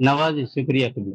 نوازی، شکریہ قبلہ.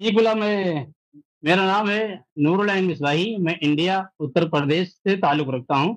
جی قبلہ، میرا نام ہے نور العین مصباحی. میں انڈیا اتر پردیش سے تعلق رکھتا ہوں،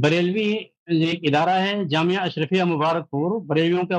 بریلوی ایک ادارہ ہے جامعہ اشرفیہ مبارک پور، بریلویوں کا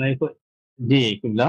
میں کو جی قبلہ.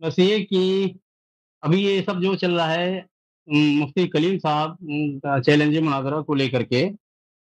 بس یہ کہ ابھی یہ سب جو چل رہا ہے مفتی کلیم صاحب کا چیلنج مناظرہ کو لے کر کے،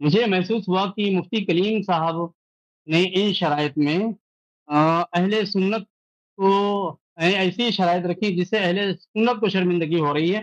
مجھے محسوس ہوا کہ مفتی کلیم صاحب نے ان شرائط میں اہل سنت کو ایسی شرائط رکھی جس سے اہل سنت کو شرمندگی ہو رہی ہے.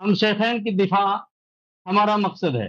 ہم شیخین کی دفاع ہمارا مقصد ہے.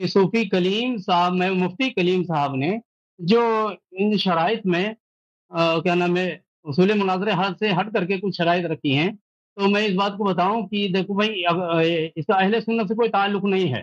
کہ صوفی کلیم صاحب میں مفتی کلیم صاحب نے جو ان شرائط میں کیا نام ہے اصول مناظرے حد سے ہٹ کر کے کچھ شرائط رکھی ہیں، تو میں اس بات کو بتاؤں کہ دیکھو بھائی، اس کا اہل سنت سے کوئی تعلق نہیں ہے.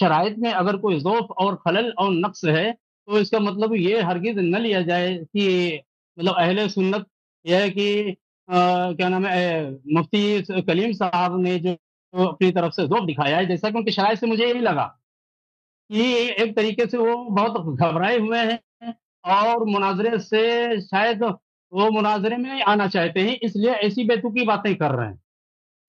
شرائط میں اگر کوئی ضعف اور خلل اور نقص ہے، تو اس کا مطلب یہ ہرگز نہ لیا جائے کہ مطلب اہل سنت یہ ہے کہ کیا نام ہے مفتی کلیم صاحب نے جو اپنی طرف سے ذوق دکھایا ہے، جیسا کہ ان کی شرائط سے مجھے یہی لگا کہ ایک طریقے سے وہ بہت گھبرائے ہوئے ہیں اور مناظرے سے شاید وہ مناظرے میں آنا چاہتے ہیں، اس لیے ایسی بیتوکی باتیں کر رہے ہیں.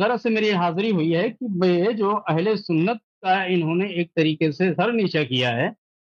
غرض سے میری حاضری ہوئی ہے کہ یہ جو اہل سنت کا انہوں نے ایک طریقے سے سر نیچا کیا ہے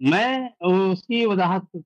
میں اس کی وضاحت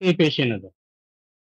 کے پیش نظر.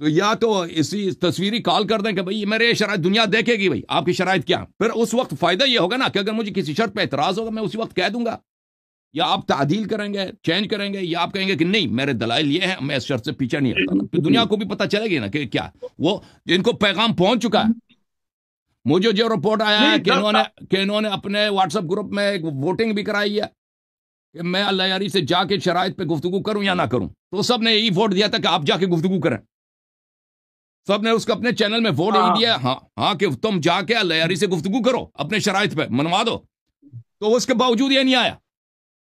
تو یا تو اسی تصویری کال کر دیں کہ بھائی میرے یہ شرائط دنیا دیکھے گی، بھائی آپ کی شرائط کیا، پھر اس وقت فائدہ یہ ہوگا نا کہ اگر مجھے کسی شرط پہ اعتراض ہوگا میں اسی وقت کہہ دوں گا، یا آپ تعدیل کریں گے، چینج کریں گے، یا آپ کہیں گے کہ نہیں میرے دلائل یہ ہیں، میں اس شرط سے پیچھے نہیں ہٹتا نا، پھر دنیا کو بھی پتہ چلے گی نا کہ کیا وہ جن کو پیغام پہنچ چکا ہے۔ مجھے جو رپورٹ آیا ہے کہ انہوں نے اپنے واٹس ایپ گروپ میں ایک ووٹنگ بھی کرائی ہے کہ میں اللہ یاری سے جا کے شرائط پہ گفتگو کروں یا نہ کروں، تو سب نے یہی ووٹ دیا تھا کہ آپ جا کے گفتگو کریں، سب نے اس کو اپنے چینل میں ووٹ یہی دیا، ہاں کہ تم جا کے اللہ یاری سے گفتگو کرو، اپنے شرائط پہ منوا دو، تو اس کے باوجود یہ نہیں آیا،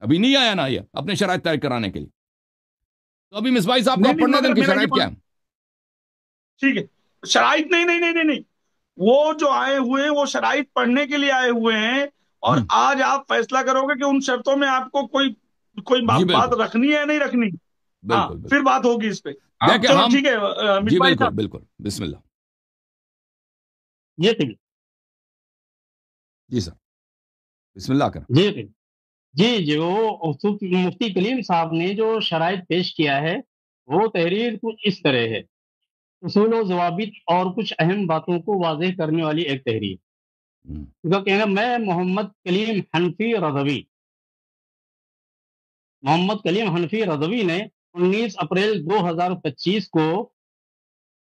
ابھی نہیں آیا نا یہ اپنے شرائط طے کرانے کے لیے۔ تو ابھی مصباحی صاحب کو پڑھنے دیں کہ شرائط کیا ہے۔ ٹھیک ہے، شرائط نہیں، وہ جو آئے ہوئے ہیں وہ شرائط پڑھنے کے لیے آئے ہوئے ہیں، اور آج آپ فیصلہ کرو گے کہ ان شرطوں میں آپ کو کوئی بات رکھنی ہے یا نہیں رکھنی، ہاں پھر بات ہوگی اس پہ۔ چلو ٹھیک ہے، جی بالکل بالکل، بسم اللہ۔ جی سر بسم اللہ کریں۔ جی وہ مفتی کلیم صاحب نے جو شرائط پیش کیا ہے وہ تحریر کچھ اس طرح ہے، اصول و ضوابط اور کچھ اہم باتوں کو واضح کرنے والی ایک تحریر۔ اس کا کہنا میں محمد کلیم حنفی رضوی نے 19 اپریل 2025 کو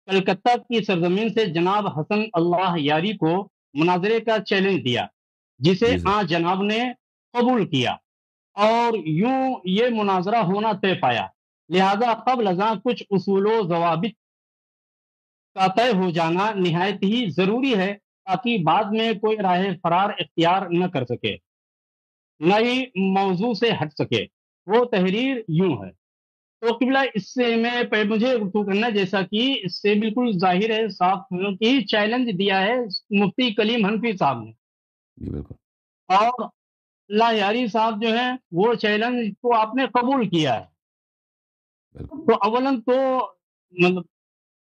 کلکتہ کی سرزمین سے جناب حسن اللہ یاری کو مناظرے کا چیلنج دیا، جسے جناب نے قبول کیا، اور یوں یہ مناظرہ ہونا طے پایا۔ لہذا قبل ازاں کچھ اصول و ضوابط کا طے ہو جانا نہایت ہی ضروری ہے، تاکہ بعد میں کوئی راہ فرار اختیار نہ کر سکے، نہ ہی موضوع سے ہٹ سکے۔ وہ تحریر یوں ہے۔ تو قبلہ اس سے میں مجھے گفتگو کرنا، جیسا کہ اس سے بالکل ظاہر ہے، صاف کہ چیلنج دیا ہے مفتی کلیم حنفی صاحب نے، اور اللہ یاری صاحب جو ہیں وہ چیلنج کو آپ نے قبول کیا ہے۔ تو اولاً تو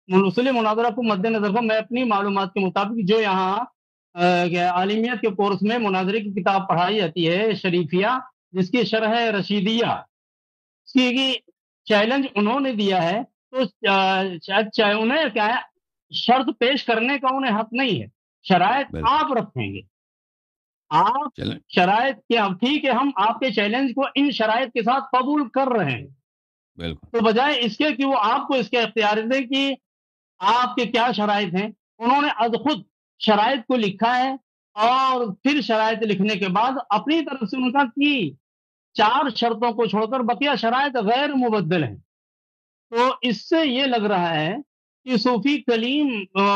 اصول مناظرہ کو مد نظر رکھو، میں اپنی معلومات کے مطابق جو یہاں عالمیت کے کورس میں مناظرے کی کتاب پڑھائی جاتی ہے شریفیہ، جس کی شرح رشیدیہ، اس کی چیلنج انہوں نے دیا ہے، تو انہیں کیا ہے، شرط پیش کرنے کا انہیں حق نہیں ہے، شرائط آپ رکھیں گے، آپ شرائط کیا، ٹھیک ہے ہم آپ کے چیلنج کو ان شرائط کے ساتھ قبول کر رہے ہیں، تو بجائے اس کے کہ وہ آپ کو اس کے اختیار دیں کہ آپ کے کیا شرائط ہیں، انہوں نے از خود شرائط کو لکھا ہے، اور پھر شرائط لکھنے کے بعد اپنی طرف سے ان کا کی 4 شرطوں کو چھوڑ کر بقیہ شرائط غیر مبدل ہیں۔ تو اس سے یہ لگ رہا ہے کہ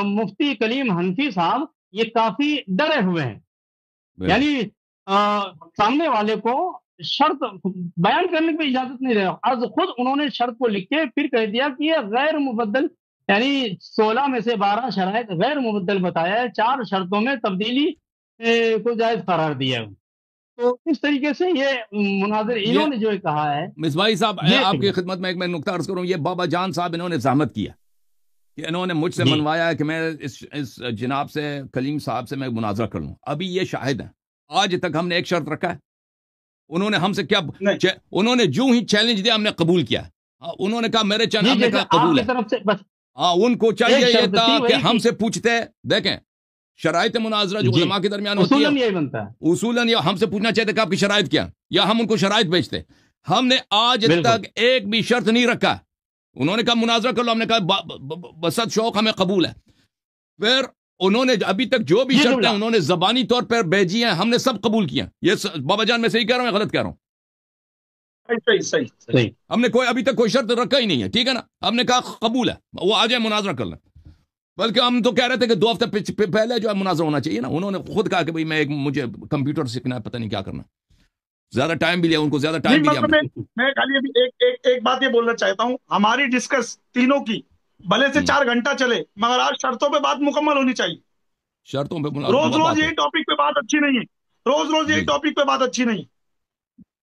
مفتی کلیم حنفی صاحب یہ کافی ڈرے ہوئے ہیں، یعنی سامنے والے کو شرط بیان کرنے کی اجازت نہیں دے، از خود انہوں نے شرط کو لکھ کے پھر کہہ دیا کہ یہ غیر مبدل، یعنی 16 میں سے 12 شرائط غیر مبدل بتایا ہے، 4 شرطوں میں تبدیلی کو جائز قرار دیا ہے۔ تو اس طریقے سے یہ مناظر انہوں نے جو کہا ہے۔ مصباحی صاحب آپ کی خدمت میں ایک نکتہ عرض کروں، یہ بابا جان صاحب انہوں نے زحمت کیا کہ انہوں نے مجھ سے منوایا ہے کہ میں اس جناب سے کلیم صاحب سے میں مناظرہ کر لوں، ابھی یہ شاہد ہیں، آج تک ہم نے ایک شرط رکھا ہے، انہوں نے ہم سے کیا، انہوں نے جو ہی چیلنج دیا ہم نے قبول کیا، انہوں نے کہا میرے چیلنج ہم نے کہا قبول ہے، ان کو چاہیے یہ تھا کہ ہم سے پوچھتے، دیکھیں شرائط مناظرہ جو علماء کے درمیان ہوتی ہے اصولاً یا ہم سے پوچھنا چاہتے کہ آپ کی شرائط کیا، یا ہم ان کو شرائط بھیجتے، ہم نے آج تک ایک بھی شرط نہیں رکھا، انہوں نے کہا مناظرہ کر لو، ہم نے کہا بسط شوق ہمیں قبول ہے، پھر انہوں نے ابھی تک جو بھی شرطیں انہوں نے زبانی طور پر بھیجی ہیں ہم نے سب قبول کیا۔ یہ بابا جان میں صحیح کہہ رہا ہوں یا غلط کہہ رہا ہوں؟ صحیح۔ ہم نے ابھی تک کوئی شرط رکھا ہی نہیں ہے، ٹھیک ہے نا، ہم نے کہا قبول ہے، وہ آ جائے مناظرہ کر لیں، بلکہ ہم تو کہہ رہے تھے کہ 2 ہفتے پہلے جو ہے مناظرہ ہونا چاہیے نا، انہوں نے خود کہا کہ بھائی مجھے کمپیوٹر سیکھنا ہے، پتہ نہیں کیا کرنا، زیادہ ٹائم بھی لیا ان کو، زیادہ ٹائم بھی لیا۔ میں خالی ابھی ایک بات یہ بولنا چاہتا ہوں، ہماری ڈسکس تینوں کی بھلے سے 4 گھنٹہ چلے، مگر آج شرطوں پہ بات مکمل ہونی چاہیے، شرطوں پہ روز یہی ٹاپک پہ بات اچھی نہیں ہے، روز یہی ٹاپک پہ بات اچھی نہیں،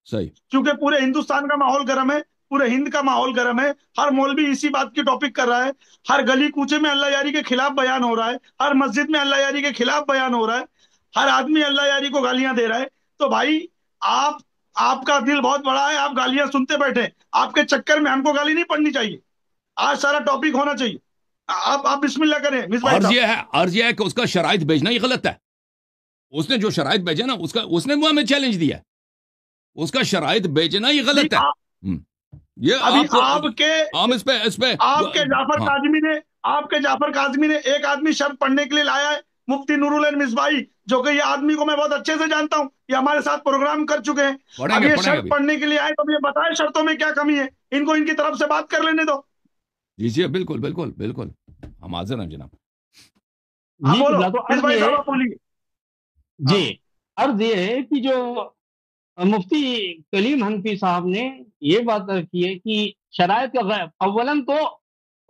صحیح، کیونکہ پورے ہندوستان کا ماحول گرم ہے، پورے ہند کا ماحول گرم ہے، ہر مولوی اسی بات کی ٹاپک کر رہا ہے، ہر گلی کوچے میں اللہ یاری کے خلاف بیان ہو رہا ہے، ہر مسجد میں اللہ یاری کے خلاف بیان ہو رہا ہے، ہر آدمی اللہ یاری کو گالیاں دے رہا ہے، تو بھائی آپ کا دل بہت بڑا ہے، آپ گالیاں سنتے بیٹھے، آپ کے چکر میں ہم کو گالی نہیں پڑنی چاہیے، آج سارا ٹاپک ہونا چاہیے۔ آپ بسم اللہ کریں مس بھائی صاحب. عرض یہ ہے کہ اس کا شرائط بھیجنا ہی غلط ہے. اس نے جو شرائط بھیجا نا اس نے وہ ہمیں چیلنج دیا. اس کا شرائط بھیجنا ہی غلط ہے. یہ ابھی آپ کو آپ کے ہم اس پہ جعفر ہاں کاظمی نے جعفر کاظمی نے ایک آدمی شرط پڑھنے کے لیے لایا ہے، مفتی نور العین مصباحی، جو کہ یہ آدمی کو میں بہت اچھے سے جانتا ہوں، یہ ہمارے ساتھ پروگرام کر چکے ہیں. پڑھیں اب گے یہ پڑھیں گے شرط ابھی. پڑھنے کے لیے آئے تو یہ بتائیں شرطوں میں کیا کمی ہے، ان کو ان کی طرف سے بات کر لینے دو. جی جی بالکل بالکل بالکل ہم حاضر ہیں جناب. آپ جی بولو قبلہ، تو مس عرض بھائی یہ ہے، صاحب آپ بولیے. ہاں جی عرض یہ ہے کہ جو مفتی کلیم حنفی صاحب نے یہ بات کی ہے کہ شرائط کا اولاً تو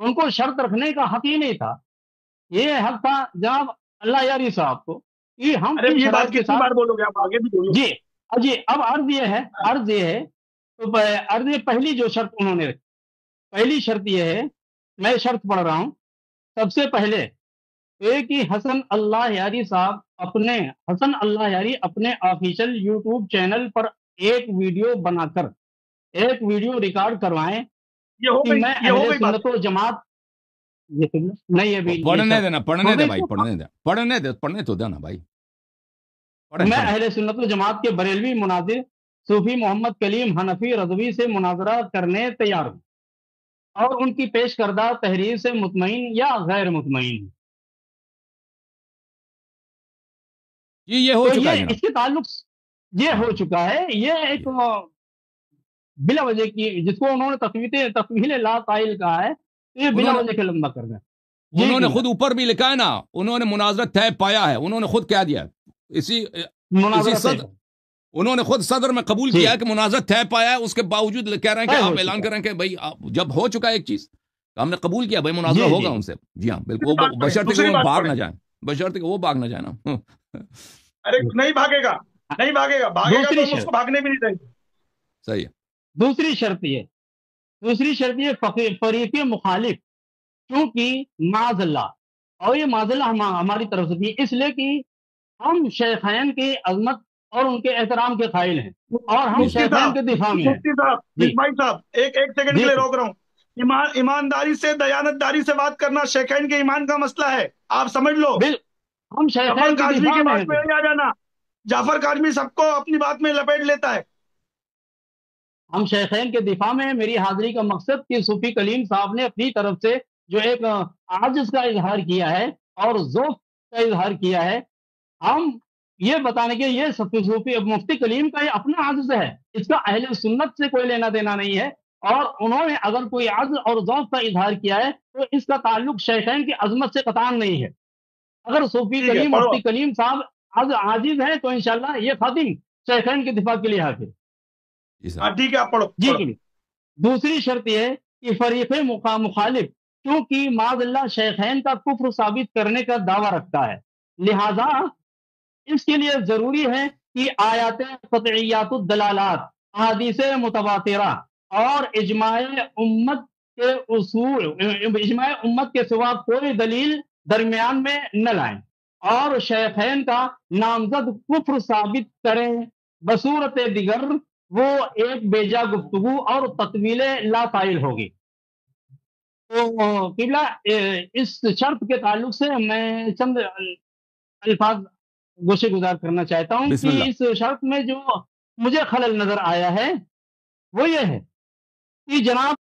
ان کو شرط رکھنے کا حق ہی نہیں تھا. یہ حق تھا جناب اللہ یاری صاحب کو کہ ہم ارے ان یہ بات شرائط کے کتنی ساتھ. بار بولو گے، آپ آگے بھی بولو. جی جی اب عرض یہ ہے تو عرض یہ پہلی جو شرط انہوں نے رکھی، پہلی شرط یہ ہے، میں شرط پڑھ رہا ہوں. سب سے پہلے یہ کہ حسن اللہ یاری اپنے آفیشیل یوٹیوب چینل پر ایک ویڈیو بنا کر ایک ویڈیو ریکارڈ کروائیں کہ میں یہ ہو اہل گئی بات. سنت و جماعت. نہیں ابھی یہ پڑھنے شرط دینا ہو پڑھنے دے گئی بھائی تو پڑھنے تو دینا بھائی. پڑھیں میں پڑھیں. اہل سنت و جماعت کے بریلوی مناظر صوفی محمد کلیم حنفی رضوی سے مناظرہ کرنے تیار ہوں اور ان کی پیش کردہ تحریر سے مطمئن یا غیر مطمئن ہوں. جی یہ ہو تو چکا ہے یہ جناب. اس کے تعلق یہ ہاں ہو چکا ہے. یہ ایک بلا وجہ کی جس کو انہوں نے تفویل لا قائل کہا ہے، تو یہ انہوں بلا نے وجہ کے لمبا کر دیں. جی انہوں نے قبلہ خود اوپر بھی لکھا ہے نا. انہوں نے مناظرہ طے پایا ہے. انہوں نے خود کہہ دیا اسی مناظرہ طے صدر انہوں نے خود صدر میں قبول جی کیا ہے کہ مناظرہ طے پایا ہے. اس کے باوجود کہہ رہے ہیں کہ طے ہو آپ اعلان چکا کریں کہ بھائی جب ہو چکا ہے ایک چیز تو ہم نے قبول کیا بھائی ہے. مناظرہ جی ہوگا جی ان سے. جی ہاں بالکل. دوسری بات پڑھیں، بشرطے کہ دوسری وہ بات بھاگ پڑھیں. نہ جائیں. بشرطے کہ وہ بھاگ نہ جائیں نا. ارے نہیں بھاگے گا، نہیں بھاگے گا، بھاگے گا تو دوسری ہم اس شرط کو بھاگنے بھی نہیں دیں گے. صحیح ہے. دوسری شرط یہ فریق مخالف، کیونکہ معاذ اللہ، اور یہ معاذ اللہ ہماری طرف سے بھی، اس لیے کہ ہم شیخین کی عظمت اور ان کے احترام کے قائل ہیں اور ہم جی جی شیخین کے دفاع میں ہیں. مفتی صاحب، جی مصباحی صاحب، ایک سیکنڈ کے جی لیے روک رہا ہوں. ایمانداری سے، دیانتداری سے بات کرنا شیخین کے ایمان کا مسئلہ ہے، آپ سمجھ لو. بل ہم جعفر شیخین کے کاظمی دفاع کی میں ہیں. بات میں نہیں آ جانا. جعفر کاظمی سب کو اپنی بات میں لپیٹ لیتا ہے. ہم شیخین کے دفاع میں ہیں. میری حاضری کا مقصد کہ صوفی کلیم صاحب نے اپنی طرف سے جو ایک عاجز کا اظہار کیا ہے اور ذوق کا اظہار کیا ہے، ہم یہ بتانے کے یہ صوفی مفتی کلیم کا یہ اپنا عجز ہے، اس کا اہل سنت سے کوئی لینا دینا نہیں ہے. اور انہوں نے اگر کوئی عجز اور ذوق کا اظہار کیا ہے تو اس کا تعلق شیخین کی عظمت سے قطعاً نہیں ہے. اگر صوفی ٹھیک ہے، کلیم پڑھو. مفتی کلیم صاحب عاجز ہیں تو انشاءاللہ یہ خادم شیخین کے دفاع کے لیے حاضر. جی ہاں صاحب. ٹھیک ہے، آپ پڑھو جی پڑھو. کبھی دوسری شرط یہ ہے کہ فریق مخالف کیونکہ معاذ اللہ شیخین کا کفر ثابت کرنے کا دعویٰ رکھتا ہے، لہذا اس کے لیے ضروری ہے کہ آیات قطعیات الدلالات، احادیث متواترہ اور اجماع امت کے سوا کوئی دلیل درمیان میں نہ لائیں اور شیخین کا نامزد کفر ثابت کریں. بصورت دیگر وہ ایک بیجا گفتگو اور تطویل لا قائل ہوگی. تو قبلہ اس شرط کے تعلق سے میں چند الفاظ گوشے گزار کرنا چاہتا ہوں بسم کہ اللہ. اس شرط میں جو مجھے خلل نظر آیا ہے وہ یہ ہے کہ جناب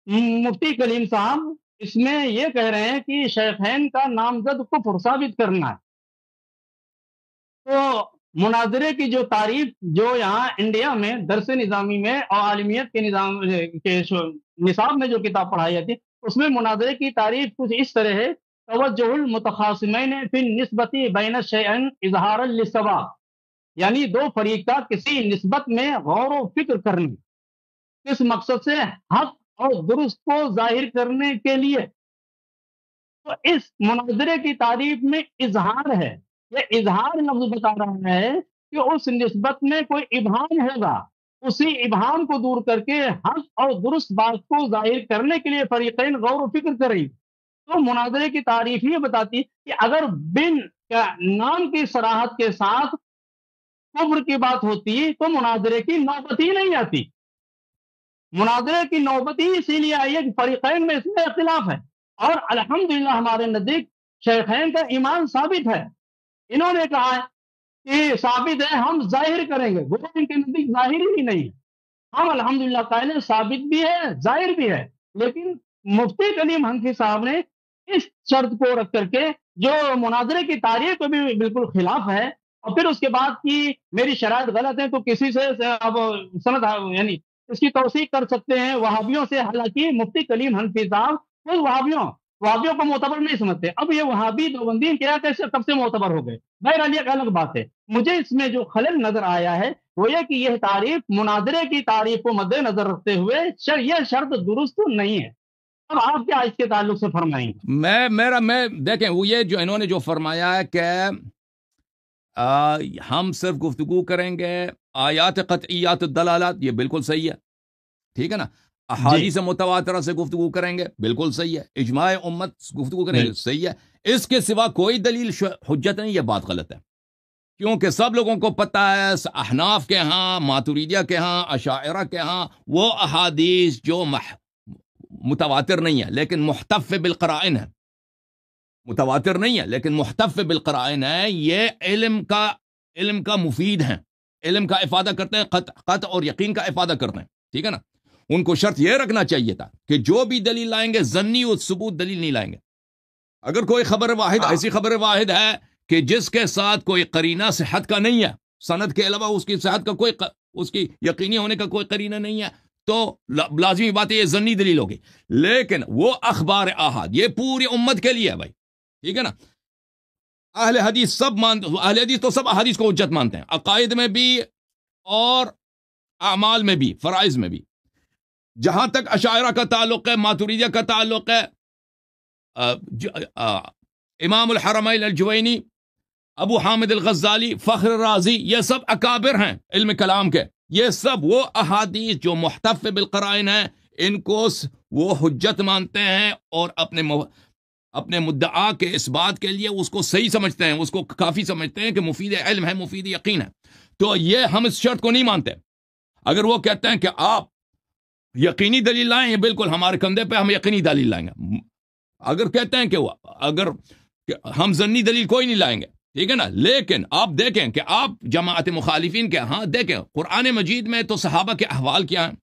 مفتی کلیم صاحب اس میں یہ کہہ رہے ہیں کہ شیخین کا نامزد کفر ثابت کرنا ہے. تو مناظرے کی جو تعریف جو یہاں انڈیا میں درس نظامی میں اور عالمیت کے نظام کے نصاب میں جو کتاب پڑھائی جاتی ہے اس میں مناظرے کی تعریف کچھ اس طرح ہے: توجہ المتخاصمین فی النسبت بین الشیئین اظہارا للصواب، یعنی دو فریق کا کسی نسبت میں غور و فکر کرنا کس مقصد سے؟ حق اور درست کو ظاہر کرنے کے لیے. تو اس مناظرے کی تعریف میں اظہار ہے. یہ اظہار لفظ بتا رہا ہے کہ اس نسبت میں کوئی ابہام ہوگا، اسی ابہام کو دور کر کے حق اور درست بات کو ظاہر کرنے کے لیے فریقین غور و فکر کریں. تو مناظرے کی تعریف یہ بتاتی کہ اگر بن کا نام کی صراحت کے ساتھ کفر کی بات ہوتی تو مناظرے کی نوبت ہی نہیں آتی. مناظرے کی نوبت ہی اسی لیے آئی ہے کہ فریقین میں اس میں اختلاف ہے، اور الحمدللہ ہمارے نزدیک شیخین کا ایمان ثابت ہے. انہوں نے کہا ہے کہ ثابت ہے، ہم ظاہر کریں گے. وہ ان کے نزدیک ظاہر ہی نہیں ہے. ہم الحمدللہ قائل ہیں ثابت بھی ہے ظاہر بھی ہے. لیکن مفتی کلیم حنفی صاحب نے اس شرط کو رکھ کر کے جو مناظرے کی تاریخ کو بھی بالکل خلاف ہے، اور پھر اس کے بعد کی میری شرائط غلط ہیں تو کسی سے اب سند یعنی اس کی توثیق کر سکتے ہیں وہابیوں سے. حالانکہ مفتی کلیم حنفی صاحب خود وہابیوں کو معتبر نہیں سمجھتے. اب یہ وہابی دیوبندی کیا کیسے کب سے معتبر ہو گئے؟ بہرحال یہ ایک الگ بات ہے. مجھے اس میں جو خلل نظر آیا ہے وہ یہ کہ یہ تعریف مناظرے کی تعریف کو مد نظر رکھتے ہوئے یہ شرط درست نہیں ہے. اب آپ کیا اس کے تعلق سے فرمائیں گے؟ میں دیکھیں وہ یہ جو انہوں نے جو فرمایا ہے کہ ہم صرف گفتگو کریں گے آیات قطعیات دلالات، یہ بالکل صحیح ہے، ٹھیک ہے نا. احادیث متواترہ سے گفتگو کریں گے، بالکل صحیح ہے. اجماع امت گفتگو کریں گے، صحیح ہے. اس کے سوا کوئی دلیل حجت نہیں، یہ بات غلط ہے. کیونکہ سب لوگوں کو پتہ ہے احناف کے ہاں، ماتوریدیہ کے ہاں، اشاعرہ کے ہااں وہ احادیث جو متواتر نہیں ہے لیکن محتف بالقرائن ہے. متواتر نہیں ہے لیکن محتف بالقرائن ہے. یہ علم کا مفید ہیں، علم کا افادہ کرتے ہیں، قطع اور یقین کا افادہ کرتے ہیں، ٹھیک ہے نا. ان کو شرط یہ رکھنا چاہیے تھا کہ جو بھی دلیل لائیں گے ظنی و ثبوت دلیل نہیں لائیں گے. اگر کوئی خبر واحد ایسی خبر واحد ہے کہ جس کے ساتھ کوئی قرینہ صحت کا نہیں ہے، سند کے علاوہ اس کی صحت کا کوئی اس کی یقینی ہونے کا کوئی قرینہ نہیں ہے، تو لازمی بات ہے یہ ظنی دلیل ہوگی. لیکن وہ اخبار احاد یہ پوری امت کے لیے ہے بھائی، ٹھیک ہے نا. اہل حدیث اہل حدیث تو سب احادیث کو حجت مانتے ہیں، عقائد میں بھی اور اعمال میں بھی، فرائض میں بھی. جہاں تک اشاعرہ کا تعلق ہے، ماتوریدیہ کا تعلق ہے، امام الحرمین الجوینی، ابو حامد الغزالی، فخر رازی، یہ سب اکابر ہیں علم کلام کے. یہ سب وہ احادیث جو محتف بالقرائن ہیں ان کو وہ حجت مانتے ہیں اور اپنے مدعا کے اس بات کے لیے اس کو صحیح سمجھتے ہیں، اس کو کافی سمجھتے ہیں کہ مفید علم ہے، مفید یقین ہے. تو یہ ہم اس شرط کو نہیں مانتے. اگر وہ کہتے ہیں کہ آپ یقینی دلیل لائیں، یہ بالکل ہمارے کندھے پہ، ہم یقینی دلیل لائیں گے. اگر کہتے ہیں کہ اگر ہم ظنی دلیل کوئی نہیں لائیں گے، ٹھیک ہے نا. لیکن آپ دیکھیں کہ آپ جماعت مخالفین کے ہاں دیکھیں قرآن مجید میں تو صحابہ کے احوال کیا ہیں،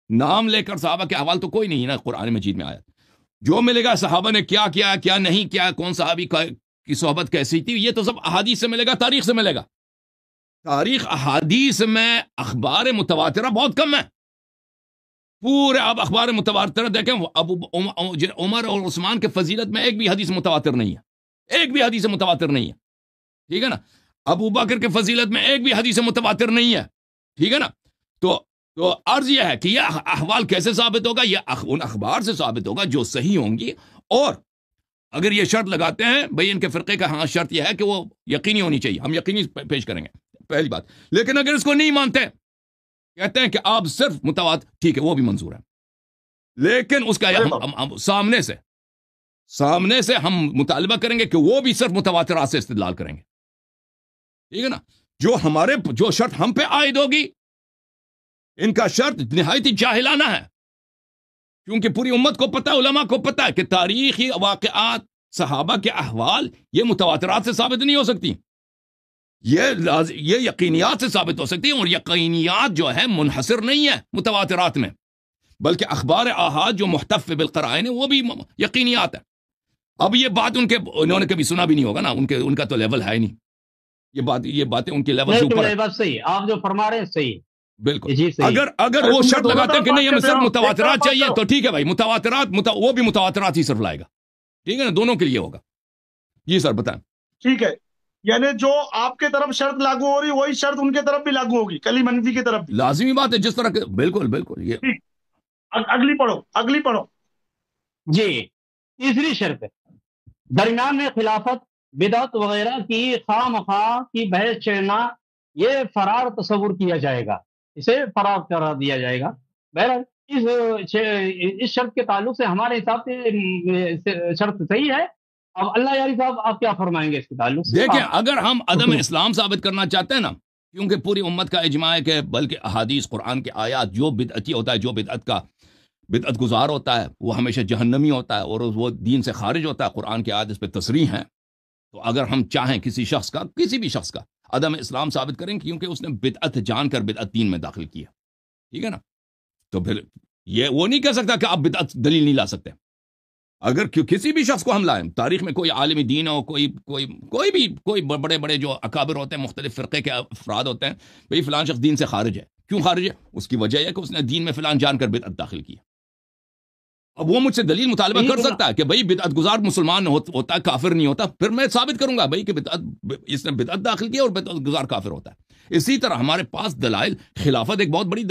نام لے کر صحابہ کے احوال تو کوئی نہیں ہے نا قرآن مجید میں آیا. جو ملے گا صحابہ نے کیا کیا کیا نہیں کیا، کون صحابی کی صحبت کیسی تھی، یہ تو سب احادیث سے ملے گا، تاریخ سے ملے گا. تاریخ احادیث میں اخبار متواترہ بہت کم ہے. پورے آپ اخبار متواترہ دیکھیں، عمر اور عثمان کے فضیلت میں ایک بھی حدیث متواتر نہیں ہے، ایک بھی حدیث متواتر نہیں ہے، ٹھیک ہے نا. ابو بکر کے فضیلت میں ایک بھی حدیث متواتر نہیں ہے، ٹھیک ہے نا. تو عرض یہ ہے کہ یہ احوال کیسے ثابت ہوگا؟ یہ ان اخبار سے ثابت ہوگا جو صحیح ہوں گی. اور اگر یہ شرط لگاتے ہیں بھئی ان کے فرقے کا ہاں شرط یہ ہے کہ وہ یقینی ہونی چاہیے، ہم یقینی پیش کریں گے، پہلی بات. لیکن اگر اس کو نہیں مانتے، کہتے ہیں کہ آپ صرف متواتر، ٹھیک ہے وہ بھی منظور ہے، لیکن اس کا ہم سامنے سے ہم مطالبہ کریں گے کہ وہ بھی صرف متواترات سے استدلال کریں گے، ٹھیک ہے نا. جو شرط ہم پہ عائد ہوگی، ان کا شرط نہایت جاہلانہ ہے، کیونکہ پوری امت کو پتہ ہے، علماء کو پتہ ہے کہ تاریخی واقعات، صحابہ کے احوال یہ متواترات سے ثابت نہیں ہو سکتی، یہ یقینیات سے ثابت ہو سکتی ہیں. اور یقینیات جو ہے منحصر نہیں ہے متواترات میں. بلکہ اخبار احاد جو محتف بالقرائن ہے وہ بھی یقینیات ہے. اب یہ بات انہوں نے کبھی سنا بھی نہیں ہوگا نا، ان کا تو لیول ہے نہیں، یہ باتیں ان کے لیول سے اوپر ہے. بات صحیح، آپ جو فرما رہے ہیں صحیح بالکل. جی صحیح. اگر وہ شرط لگاتے ہیں کہ نہیں ہمیں صرف متواترات چاہیے تو ٹھیک ہے بھائی، وہ بھی متواترات ہی صرف لائے گا، ٹھیک ہے نا، دونوں کے لیے ہوگا. جی سر بتائیں. ٹھیک ہے، یعنی جو آپ کے طرف شرط لاگو ہو رہی وہی شرط ان کے طرف بھی لاگو ہوگی، کلیم حنفی کی طرف بھی. لازمی بات ہے جس طرح کہ بالکل یہ اگلی پڑھو. جی تیسری شرط، درمیان میں خلافت بدعت وغیرہ کی خواہ مخواہ کی بحث چھیڑنا یہ فرار تصور کیا جائے گا، اسے فرار قرار دیا جائے گا. بہرحال اس شرط کے تعلق سے ہمارے حساب سے شرط صحیح ہے. اب اللہ یاری صاحب آپ کیا فرمائیں گے اس کے تعلق سے؟ دیکھیں، اگر ہم عدم اسلام ثابت کرنا چاہتے ہیں نا، کیونکہ پوری امت کا اجماع ہے کہ بلکہ احادیث قرآن کے آیات، جو بدعتی ہوتا ہے، جو بدعت گزار ہوتا ہے وہ ہمیشہ جہنمی ہوتا ہے اور وہ دین سے خارج ہوتا ہے. قرآن کے آیات اس پہ تصریح ہیں. تو اگر ہم چاہیں کسی بھی شخص کا عدم اسلام ثابت کریں کیونکہ اس نے بدعت جان کر بدعت دین میں داخل کیا، ٹھیک ہے نا، تو پھر یہ وہ نہیں کہہ سکتا کہ آپ بدعت دلیل نہیں لا سکتے. اگر کسی بھی شخص کو ہم لائیں، تاریخ میں کوئی عالم دین ہو، کوئی بڑے بڑے جو اکابر ہوتے ہیں، مختلف فرقے کے افراد ہوتے ہیں، بھئی فلان شخص دین سے خارج ہے. کیوں خارج ہے؟ اس کی وجہ ہے کہ اس نے دین میں فلان جان کر بدعت داخل کیا. اب وہ مجھ سے دلیل مطالبہ کر سکتا ہے کہ بھئی بدعت گزار مسلمان ہوتا ہے، کافر نہیں ہوتا. پھر میں ثابت کروں گا بھئی کہ اس نے بدعت داخل کیا اور بدعت گزار کافر ہوتا ہے. اسی طرح ہمارے پاس دلائل، خلافت ایک بہت بڑی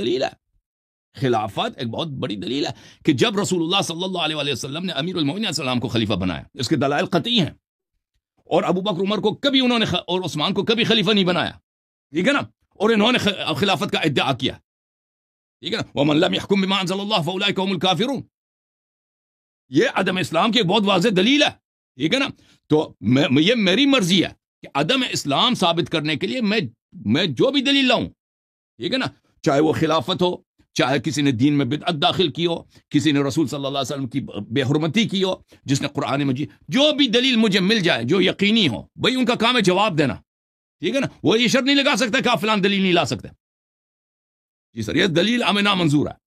دلیل ہے. کہ جب رسول اللہ صلی اللہ علیہ وسلم نے امیر المومنین علیہ السلام کو خلیفہ بنایا، اس کے دلائل قطعی ہیں. اور ابو بکر عمر کو کبھی انہوں نے اور عثمان کو کبھی خلیفہ نہیں بنایا، ٹھیک ہے نا، اور انہوں نے خلافت کا ادعا کیا، ٹھیک ہے نا. وَمَن لَمْ يَحْكُم بِمَا أَنزَلَ اللَّهُ فَأُولَٰئِكَ هُمُ الْكَافِرُونَ. یہ عدم اسلام کی ایک بہت واضح دلیل ہے، ٹھیک ہے نا. تو یہ میری مرضی ہے کہ عدم اسلام ثابت کرنے کے لیے میں جو بھی دلیل لاؤں، ٹھیک ہے نا، چاہے وہ خلافت ہو، چاہے کسی نے دین میں بدعت داخل کی ہو، کسی نے رسول صلی اللہ علیہ وسلم کی بے حرمتی کی ہو، جس نے قرآن مجید، جو بھی دلیل مجھے مل جائے جو یقینی ہو، بھئی ان کا کام ہے جواب دینا، ٹھیک ہے نا. وہ یہ شرط نہیں لگا سکتا کہ آپ فلان دلیل نہیں لا سکتے. جی سر، یہ دلیل ہمیں نامنظور ہے.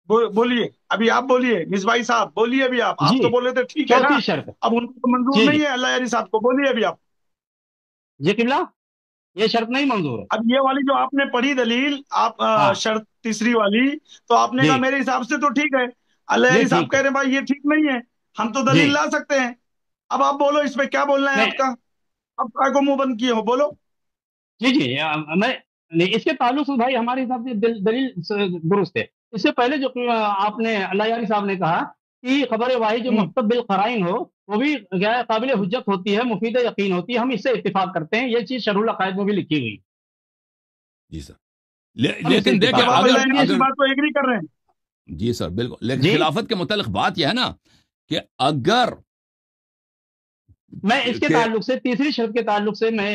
بولیے، ابھی آپ بولیے، مصباحی صاحب بولیے. ابھی آپ تو بول رہے تھے ٹھیک ہے نا، اب ان کو منظور نہیں ہے اللہ یاری صاحب کو. بولیے ابھی آپ. جی قبلہ، یہ شرط نہیں منظور ہے. اب یہ والی جو آپ نے پڑھی دلیل، آپ شرط تیسری والی، تو آپ نے کہا میرے حساب سے تو ٹھیک ہے. اللہ یاری صاحب کہہ رہے ہیں بھائی یہ ٹھیک نہیں ہے، ہم تو دلیل لا سکتے ہیں. اب آپ بولو اس پہ کیا بولنا ہے آپ کا. اب کائے کو منہ بند کیے ہو، بولو. جی میں اس کے تعلق سے بھائی ہمارے حساب سے دلیل درست ہے. اس سے پہلے جو آپ نے اللہ یاری صاحب نے کہا کہ خبر واحد جو مکتب بالقرائن ہو وہ بھی قابل حجت ہوتی ہے، مفید یقین ہوتی ہے. ہم اس سے اتفاق کرتے ہیں، یہ چیز شرح العقائد میں بھی لکھی ہوئی. جی سر، لیکن دیکھیں بات تو ایگری کر رہے ہیں. جی سر بالکل، لیکن خلافت کے متعلق بات یہ ہے نا کہ اگر میں اس کے تعلق سے تیسری شرط کے تعلق سے میں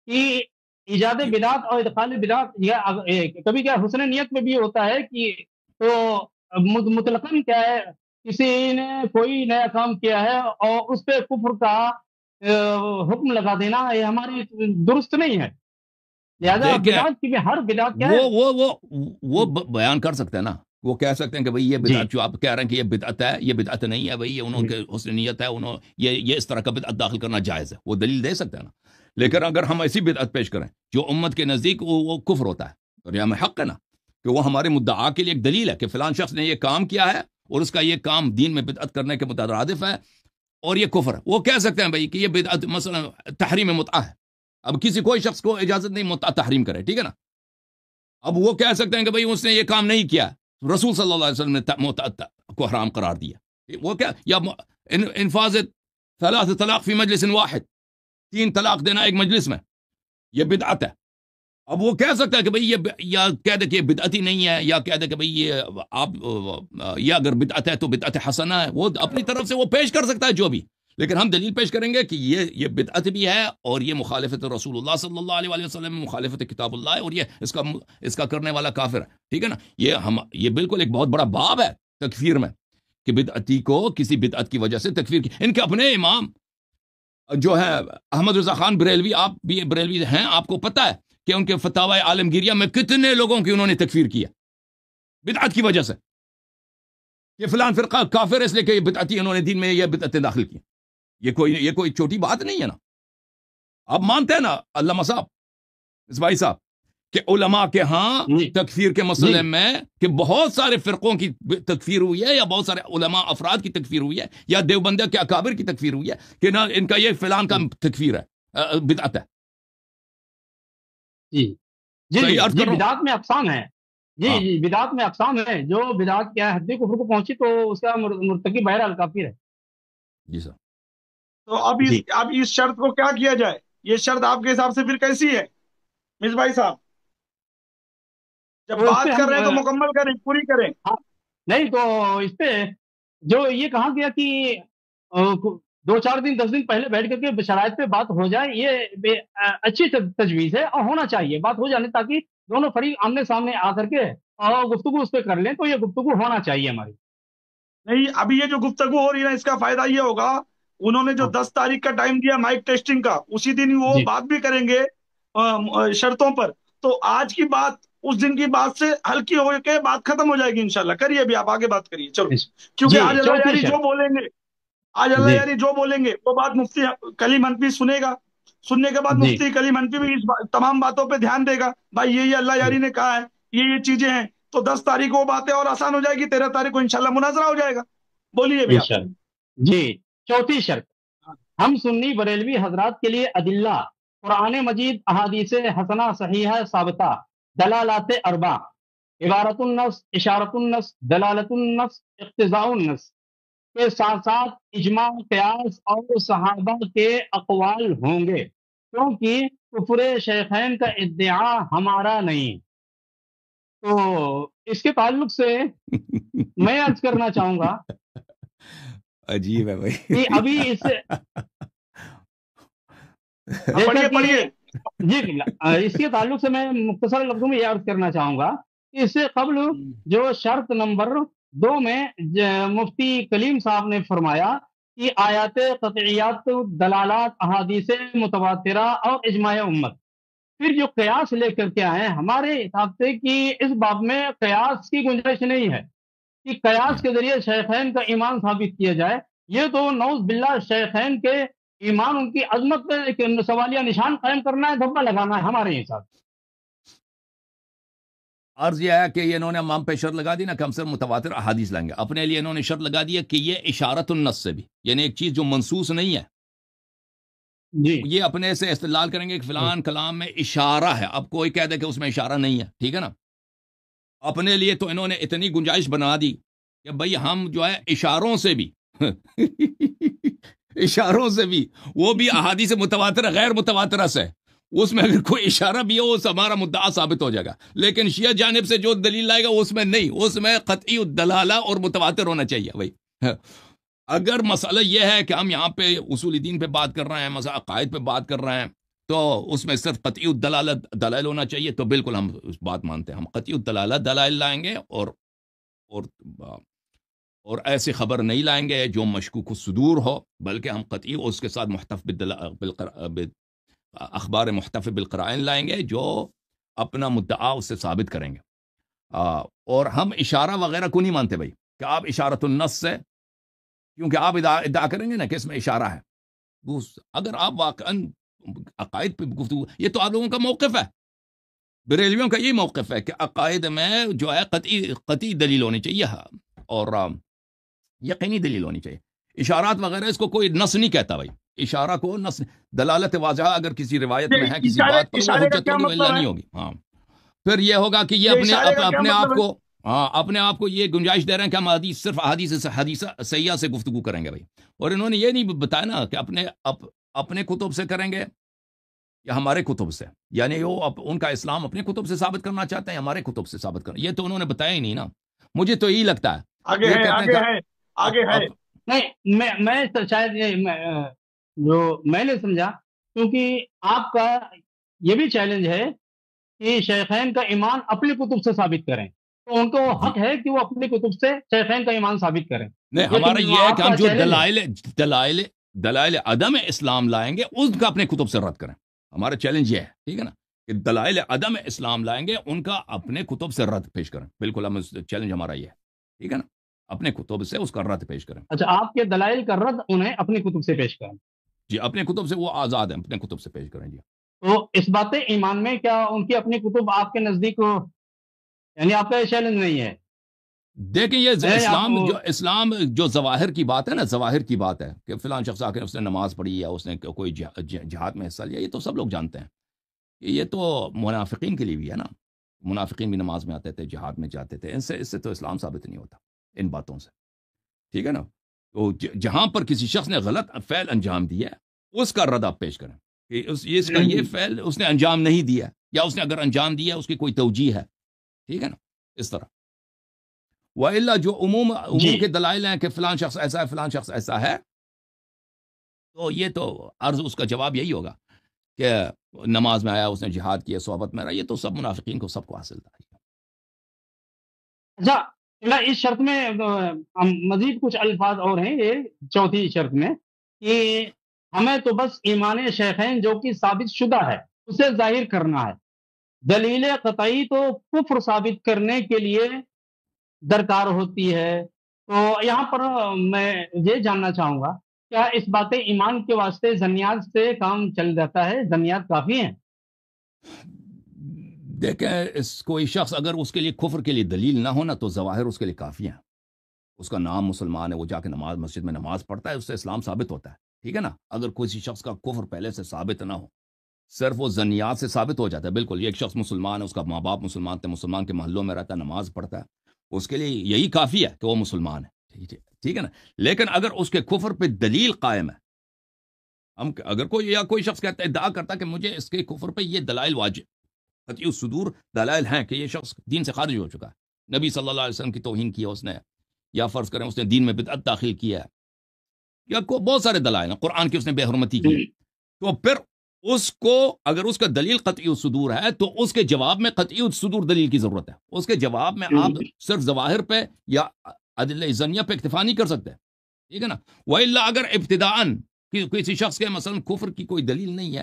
کہ ایجاد بدعت اور ادخال بدعت کبھی کیا حسن نیت میں بھی ہوتا ہے کہ تو مطلقاً کیا ہے، کسی نے کوئی نیا کام کیا ہے اور اس پہ کفر کا حکم لگا دینا یہ ہماری درست نہیں ہے. لہٰذا بدعت کی ہر بدعت کیا ہے وہ بیان کر سکتے ہیں نا، وہ کہہ سکتے ہیں کہ بھئی یہ بدعت جو آپ کہہ رہے ہیں کہ یہ بدعت ہے، یہ بدعت نہیں ہے بھئی، یہ انہوں کے حسن نیت ہے، یہ اس طرح کا بدعت داخل کرنا جائز ہے، وہ دلیل دے سکتے ہیں نا. لیکن اگر ہم ایسی بدعت پیش کریں جو امت کے نزدیک وہ کفر ہوتا ہے، اور یہ ہمیں حق ہے نا کہ وہ ہمارے مدعا کے لیے ایک دلیل ہے کہ فلان شخص نے یہ کام کیا ہے اور اس کا یہ کام دین میں بدعت کرنے کے مترادف ہے اور یہ کفر ہے. وہ کہہ سکتے ہیں بھئی کہ یہ بدعت مثلا تحریم متعہ ہے. اب کوئی شخص کو اجازت نہیں متعہ تحریم کرے، ٹھیک ہے نا. اب وہ کہہ سکتے ہیں کہ بھئی اس نے یہ کام نہیں کیا، رسول صلی اللہ علیہ وسلم نے متعہ کو حرام قرار دیا. وہ کیا، یا انفاذ 3 طلاق فی مجلس واحد، 3 طلاق دینا ایک مجلس میں، یہ بدعت ہے. اب وہ کہہ سکتا ہے کہ بھئی یہ، یا کہہ دے کہ یہ بدعت ہی نہیں ہے، یا کہہ دے کہ بھئی یہ آپ یہ اگر بدعت ہے تو بدعت حسنہ ہے. وہ اپنی طرف سے وہ پیش کر سکتا ہے جو بھی، لیکن ہم دلیل پیش کریں گے کہ یہ بدعت بھی ہے اور یہ مخالفت رسول اللہ صلی اللہ علیہ وسلم، مخالفت کتاب اللہ ہے، اور یہ اس کا کرنے والا کافر ہے، ٹھیک ہے نا. یہ بالکل ایک بہت بڑا باب ہے تکفیر میں کہ بدعتی کو کسی بدعت کی وجہ سے تکفیر کی. ان کے اپنے امام جو ہے احمد رضا خان بریلوی، آپ بھی بریلوی ہیں، آپ کو پتہ ہے کہ ان کے فتاوی عالمگیریہ میں کتنے لوگوں کی انہوں نے تکفیر کیا. بدعت کی وجہ سے کہ فلان فرقہ کافر ہے اس لیے کہ یہ بدعتی انہوں نے دین میں یہ بدعتیں داخل کی. یہ کوئی چھوٹی بات نہیں ہے نا. آپ مانتے ہیں نا علامہ صاحب اسماعیل صاحب کہ علماء کے ہاں تکفیر کے مسئلے میں کہ بہت سارے فرقوں کی تکفیر ہوئی ہے یا بہت سارے علماء افراد کی تکفیر ہوئی ہے یا دیوبندیہ کے اکابر کی تکفیر ہوئی ہے کہ نہ ان کا یہ فلان کا تکفیر ہے بدعت ہے. جی بدعت میں اقسام ہے. جی بدعت میں اقسام ہے. جو بدعت کیا ہے حد کفر کو پہنچی تو اس کا مرتکب بہرحال کافر ہے. جی سر. تو اب اس شرط کو کیا کیا جائے؟ یہ شرط آپ کے حساب سے پھر کیسی ہے مصباح بھائی صاحب؟ جب بات کر رہے ہیں تو مکمل کریں، پوری کریں. نہیں تو اس پہ جو یہ کہا گیا کہ 2-4 دن 10 دن پہلے بیٹھ کر کے شرائط پہ بات ہو جائے، یہ اچھی تجویز ہے اور ہونا چاہیے بات ہو جانے، تاکہ دونوں فریق آمنے سامنے آ کر کے اور گفتگو اس پہ کر لیں. تو یہ گفتگو ہونا چاہیے ہماری. نہیں، ابھی یہ جو گفتگو ہو رہی ہے نا، اس کا فائدہ یہ ہوگا انہوں نے جو 10 تاریخ کا ٹائم دیا مائک ٹیسٹنگ کا، اسی دن وہ بات بھی کریں گے شرطوں پر. تو آج کی بات اس دن کی بات سے ہلکی ہو کے بات ختم ہو جائے گی انشاءاللہ. کریے ابھی آپ آگے بات کریے. چلو، کیونکہ آج اللہ یاری جو بولیں گے، جو بولیں گے وہ بات مفتی کلیم حنفی سنے گا. سننے کے بعد مفتی کلیم حنفی بھی اس تمام باتوں پہ دھیان دے گا. بھائی یہ اللہ یاری نے کہا ہے، یہ چیزیں ہیں. تو 10 تاریخ کو وہ باتیں اور آسان ہو جائے گی. 13 تاریخ کو انشاءاللہ مناظرہ ہو جائے گا. بولیے بھی آپ. جی، چوتھی شرط، ہم سنی بریلوی حضرات کے لیے ادلہ قرآن مجید، احادیث حسنہ صحیحہ ثابتہ، دلالات اربع، عبارت النص، اشارت النص، دلالت النص، اقتضاء النص کے ساتھ ساتھ اجماع، قیاس اور صحابہ کے اقوال ہوں گے، کیونکہ کفر شیخین کا ادعا ہمارا نہیں. تو اس کے تعلق سے میں عرض کرنا چاہوں گا عجیب ہے بھائی کہ ابھی اس جی اس کے تعلق سے میں مختصر لفظوں میں یہ عرض کرنا چاہوں گا کہ اس سے قبل جو شرط نمبر 2 میں مفتی کلیم صاحب نے فرمایا کہ آیات قطعیات، دلالات، احادیث متواترہ اور اجماع امت، پھر جو قیاس لے کر کے آئے ہمارے حساب سے کہ اس باب میں قیاس کی گنجائش نہیں ہے کہ قیاس کے ذریعے شیخین کا ایمان ثابت کیا جائے. یہ تو نعوذ باللہ شیخین کے ایمان، ان کی عظمت پہ ایک سوالیہ نشان قائم کرنا ہے، دھبا لگانا ہے ہمارے حساب. عرض یہ ہے کہ انہوں نے امام پہ شرط لگا دی نا کہ ہم صرف متواتر احادیث لائیں گے. اپنے لیے انہوں نے شرط لگا دی ہے کہ یہ اشارت النص سے بھی، یعنی ایک چیز جو منصوص نہیں ہے جی، یہ اپنے سے استدلال کریں گے کہ فلان کلام میں اشارہ ہے. اب کوئی کہہ دے کہ اس میں اشارہ نہیں ہے، ٹھیک ہے نا. اپنے لیے تو انہوں نے اتنی گنجائش بنا دی کہ بھئی ہم جو ہے اشاروں سے بھی اشاروں سے بھی، وہ بھی احادیث متواترہ غیر متواترہ سے، اس میں اگر کوئی اشارہ بھی ہو اس ہمارا مدعا ثابت ہو جائے گا. لیکن شیعہ جانب سے جو دلیل لائے گا اس میں نہیں، اس میں قطعی الدلالہ اور متواتر ہونا چاہیے. بھائی اگر مسئلہ یہ ہے کہ ہم یہاں پہ اصول دین پہ بات کر رہے ہیں، مسئلہ عقائد پہ بات کر رہے ہیں، تو اس میں صرف قطعی الدلالہ دلائل ہونا چاہیے، تو بالکل ہم اس بات مانتے ہیں. ہم قطعی الدلالہ دلائل لائیں گے اور ایسی خبر نہیں لائیں گے جو مشکوک الصدور ہو، بلکہ ہم قطعی اس کے ساتھ محتف اخبار محتف بالقرائن لائیں گے جو اپنا مدعا اس سے ثابت کریں گے. اور ہم اشارہ وغیرہ کو نہیں مانتے بھائی کہ آپ اشارت النص سے، کیونکہ آپ ادعا کریں گے نا کہ اس میں اشارہ ہے. اگر آپ واقعاً عقائد پہ گفتگو، یہ تو آپ لوگوں کا موقف ہے، بریلویوں کا یہ موقف ہے کہ عقائد میں جو ہے قطعی دلیل ہونی چاہیے اور یقینی دلیل ہونی چاہیے. اشارات وغیرہ اس کو کوئی نص نہیں کہتا بھائی. اشارہ کو نص، دلالت واضحہ اگر کسی روایت میں ہے کسی بات پر، وہ حجت ہوگی الا نہیں ہوگی. ہاں، پھر یہ ہوگا کہ یہ اپنے آپ کو یہ گنجائش دے رہے ہیں کہ ہم صرف حدیث سیاح سے گفتگو کریں گے بھائی. اور انہوں نے یہ نہیں بتایا نا کہ اپنے کتب سے کریں گے یا ہمارے کتب سے، یعنی وہ ان کا اسلام اپنے کتب سے ثابت کرنا چاہتے ہیں، ہمارے کتب سے ثابت کرنا. یہ تو انہوں نے بتایا ہی نہیں نا. مجھے تو یہی لگتا ہے آگے ہے نہیں، میں شاید جو میں نے سمجھا، کیونکہ آپ کا یہ بھی چیلنج ہے کہ شیخین کا ایمان اپنی کتب سے ثابت کریں، تو ان کو حق ہے کہ وہ اپنی کتب سے شیخین کا ایمان ثابت کریں. نہیں، ہمارا یہ ہے کہ ہم جو دلائل عدم اسلام لائیں گے ان کا اپنے کتب سے رد کریں. ہمارا چیلنج یہ ہے، ٹھیک ہے نا. کہ دلائل عدم اسلام لائیں گے ان کا اپنے کتب سے رد پیش کریں. بالکل ہم چیلنج ہمارا یہ ہے, ٹھیک ہے نا, اپنے کتب سے اس کا رد پیش کریں. اچھا، آپ کے دلائل کا رد انہیں اپنی کتب سے پیش کریں. جی اپنے کتب سے وہ آزاد ہیں, اپنے کتب سے پیش کریں. جی تو اس بات ایمان میں کیا ان کی اپنی کتب آپ کے نزدیک یعنی آپ کا یہ چیلنج نہیں ہے؟ دیکھیں یہ نہیں، آپ اسلام جو ظواہر کی بات ہے نا, ظواہر کی بات ہے کہ فلاں شخص آ کے اس نے نماز پڑھی یا اس نے کوئی جہاد میں حصہ لیا, یہ تو سب لوگ جانتے ہیں. یہ تو منافقین کے لیے بھی ہے نا, منافقین بھی نماز میں آتے تھے, جہاد میں جاتے تھے. اس سے تو اسلام ثابت نہیں ہوتا ان باتوں سے, ٹھیک ہے نا. تو جہاں پر کسی شخص نے غلط فعل انجام دیا ہے اس کا رد آپ پیش کریں کہ اس کا یہ فعل اس نے انجام نہیں دیا, یا اس نے اگر انجام دیا اس کی کوئی توجیہ ہے, ٹھیک ہے نا, اس طرح. وَإِلَّا جو عموم کے دلائل ہیں کہ فلان شخص ایسا ہے, فلان شخص ایسا ہے, تو یہ تو عرض اس کا جواب یہی ہوگا کہ نماز میں آیا, اس نے جہاد کیا, صحبت میں رہا, یہ تو سب منافقین کو سب کو حاصل تھا. اچھا، اس شرط میں مزید کچھ الفاظ اور ہیں. یہ چوتھی شرط میں کہ ہمیں تو بس ایمان شیخین جو کہ ثابت شدہ ہے اسے ظاہر کرنا ہے. دلیل قطعی تو کفر ثابت کرنے کے لیے درکار ہوتی ہے. تو یہاں پر میں یہ جاننا چاہوں گا, کیا اس بات ایمان کے واسطے ظنیات سے کام چل جاتا ہے؟ ظنیات کافی ہیں؟ دیکھیں کوئی شخص اگر اس کے لیے کفر کے لیے دلیل نہ ہونا تو ظواہر اس کے لیے کافی ہیں. اس کا نام مسلمان ہے, وہ جا کے مسجد میں نماز پڑھتا ہے, اس سے اسلام ثابت ہوتا ہے, ٹھیک ہے نا. اگر کسی شخص کا کفر پہلے سے ثابت نہ ہو, صرف وہ ظنیات سے ثابت ہو جاتا ہے. بالکل یہ ایک شخص مسلمان ہے, اس کا ماں باپ مسلمان تھے, مسلمان کے محلوں میں رہتا ہے, نماز پڑھتا ہے, اس کے لیے یہی کافی ہے کہ وہ مسلمان ہے, ٹھیک ہے نا. لیکن اگر اس کے کفر پہ دلیل قائم ہے, ہم اگر کوئی شخص کہتا ہے, ادعا کرتا کہ مجھے اس کے کفر پہ یہ دلائل واجب قطعی الصدور دلائل ہیں کہ یہ شخص دین سے خارج ہو چکا ہے, نبی صلی اللہ علیہ وسلم کی توہین کی ہے اس نے, یا فرض کریں اس نے دین میں بدعت داخل کیا ہے, یا بہت سارے دلائل ہیں, قرآن کی اس نے بے حرمتی کی ہے, تو پھر اس کو اگر اس کا دلیل قطعی الصدور ہے تو اس کے جواب میں قطعی الصدور دلیل کی ضرورت ہے. اس کے جواب میں آپ صرف ظواہر پہ یا ادلہ ظنیہ پہ اکتفا نہیں کر سکتے, ٹھیک ہے نا. وَإِلَّا اگر ابتداءً کسی شخص کے مثلا کفر کی کوئی دلیل نہیں ہے,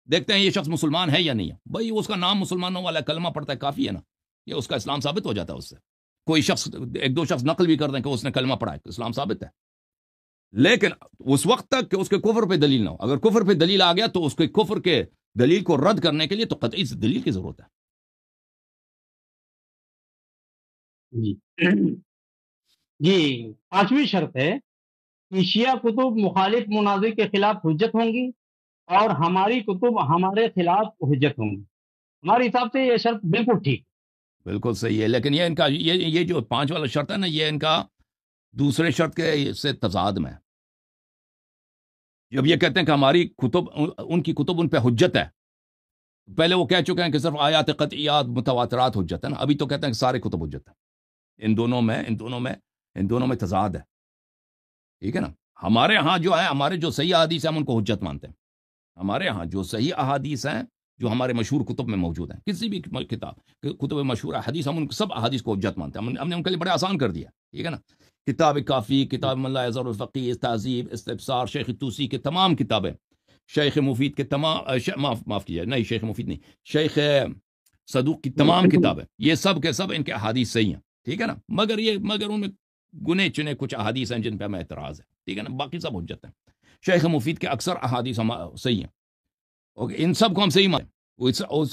دیکھتے ہیں یہ شخص مسلمان ہے یا نہیں ہے, بھائی اس کا نام مسلمانوں والا کلمہ پڑھتا ہے, کافی ہے نا, یہ اس کا اسلام ثابت ہو جاتا ہے. اس سے کوئی شخص ایک دو شخص نقل بھی کر دیں کہ اس نے کلمہ پڑھا ہے, اسلام ثابت ہے. لیکن اس وقت تک کہ اس کے کفر پہ دلیل نہ ہو, اگر کفر پہ دلیل آ گیا تو اس کے کفر کے دلیل کو رد کرنے کے لیے تو قطعی دلیل کی ضرورت ہے. جی پانچویں شرط ہے کہ شیعہ کتب مخالف مناظر کے خلاف حجت ہوں گی اور ہماری کتب ہمارے خلاف حجت ہوں گی. ہمارے حساب سے یہ شرط بالکل ٹھیک, بالکل صحیح ہے. لیکن یہ ان کا یہ جو 5 والا شرط ہے نا, یہ ان کا دوسرے شرط کے سے تضاد میں. جب یہ کہتے ہیں کہ ہماری کتب ان کی کتب ان پہ حجت ہے, پہلے وہ کہہ چکے ہیں کہ صرف آیات قطعیات متواترات حجت ہے نا, ابھی تو کہتے ہیں کہ سارے کتب حجت ہے. ان دونوں میں تضاد ہے, ٹھیک ہے نا. ہمارے ہاں جو ہے, ہمارے جو صحیح احادیث ہیں ہم ان کو حجت مانتے ہیں. ہمارے ہاں جو صحیح احادیث ہیں جو ہمارے مشہور کتب میں موجود ہیں, کسی بھی کتب مشہور حدیث, ہم ان سب احادیث کو حجت مانتے ہیں. ہم نے ان کے لیے بڑے آسان کر دیا, ٹھیک ہے نا. کتاب کافی, کتاب من لا یزال الفقیہ, تہذیب, استبصار, شیخ توسی کے تمام کتابیں, شیخ مفید کے تمام معاف کیجیے, نہیں شیخ مفید نہیں, شیخ صدوق کی تمام کتابیں, یہ سب کے سب ان کے احادیث صحیح ہیں, ٹھیک ہے نا. مگر ان میں گنے چنے کچھ احادیث ہیں جن پہ ہمیں اعتراض ہے, ٹھیک ہے نا. باقی سب حجت ہیں. شیخ مفید کے اکثر احادیث صحیح ہیں, اوکے, ان سب کو ہم صحیح مانیں.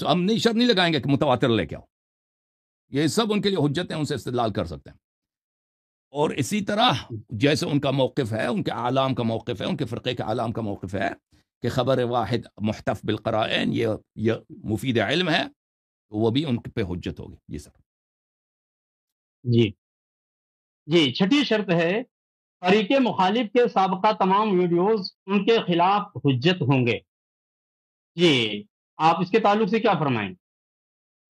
ہم نہیں شرط نہیں لگائیں گے کہ متواتر لے کے آؤ, یہ سب ان کے لیے حجت ہیں, ان سے استدلال کر سکتے ہیں. اور اسی طرح جیسے ان کا موقف ہے, ان کے اعلام کا موقف ہے, ان کے فرقے کے اعلام کا موقف ہے کہ خبر واحد محتف بالقرائن یہ مفید علم ہے, تو وہ بھی ان پہ حجت ہوگی. جی سر. جی چھٹی شرط ہے فریق مخالف کے سابقہ تمام ویڈیوز ان کے خلاف حجت ہوں گے. جی آپ اس کے تعلق سے کیا فرمائیں؟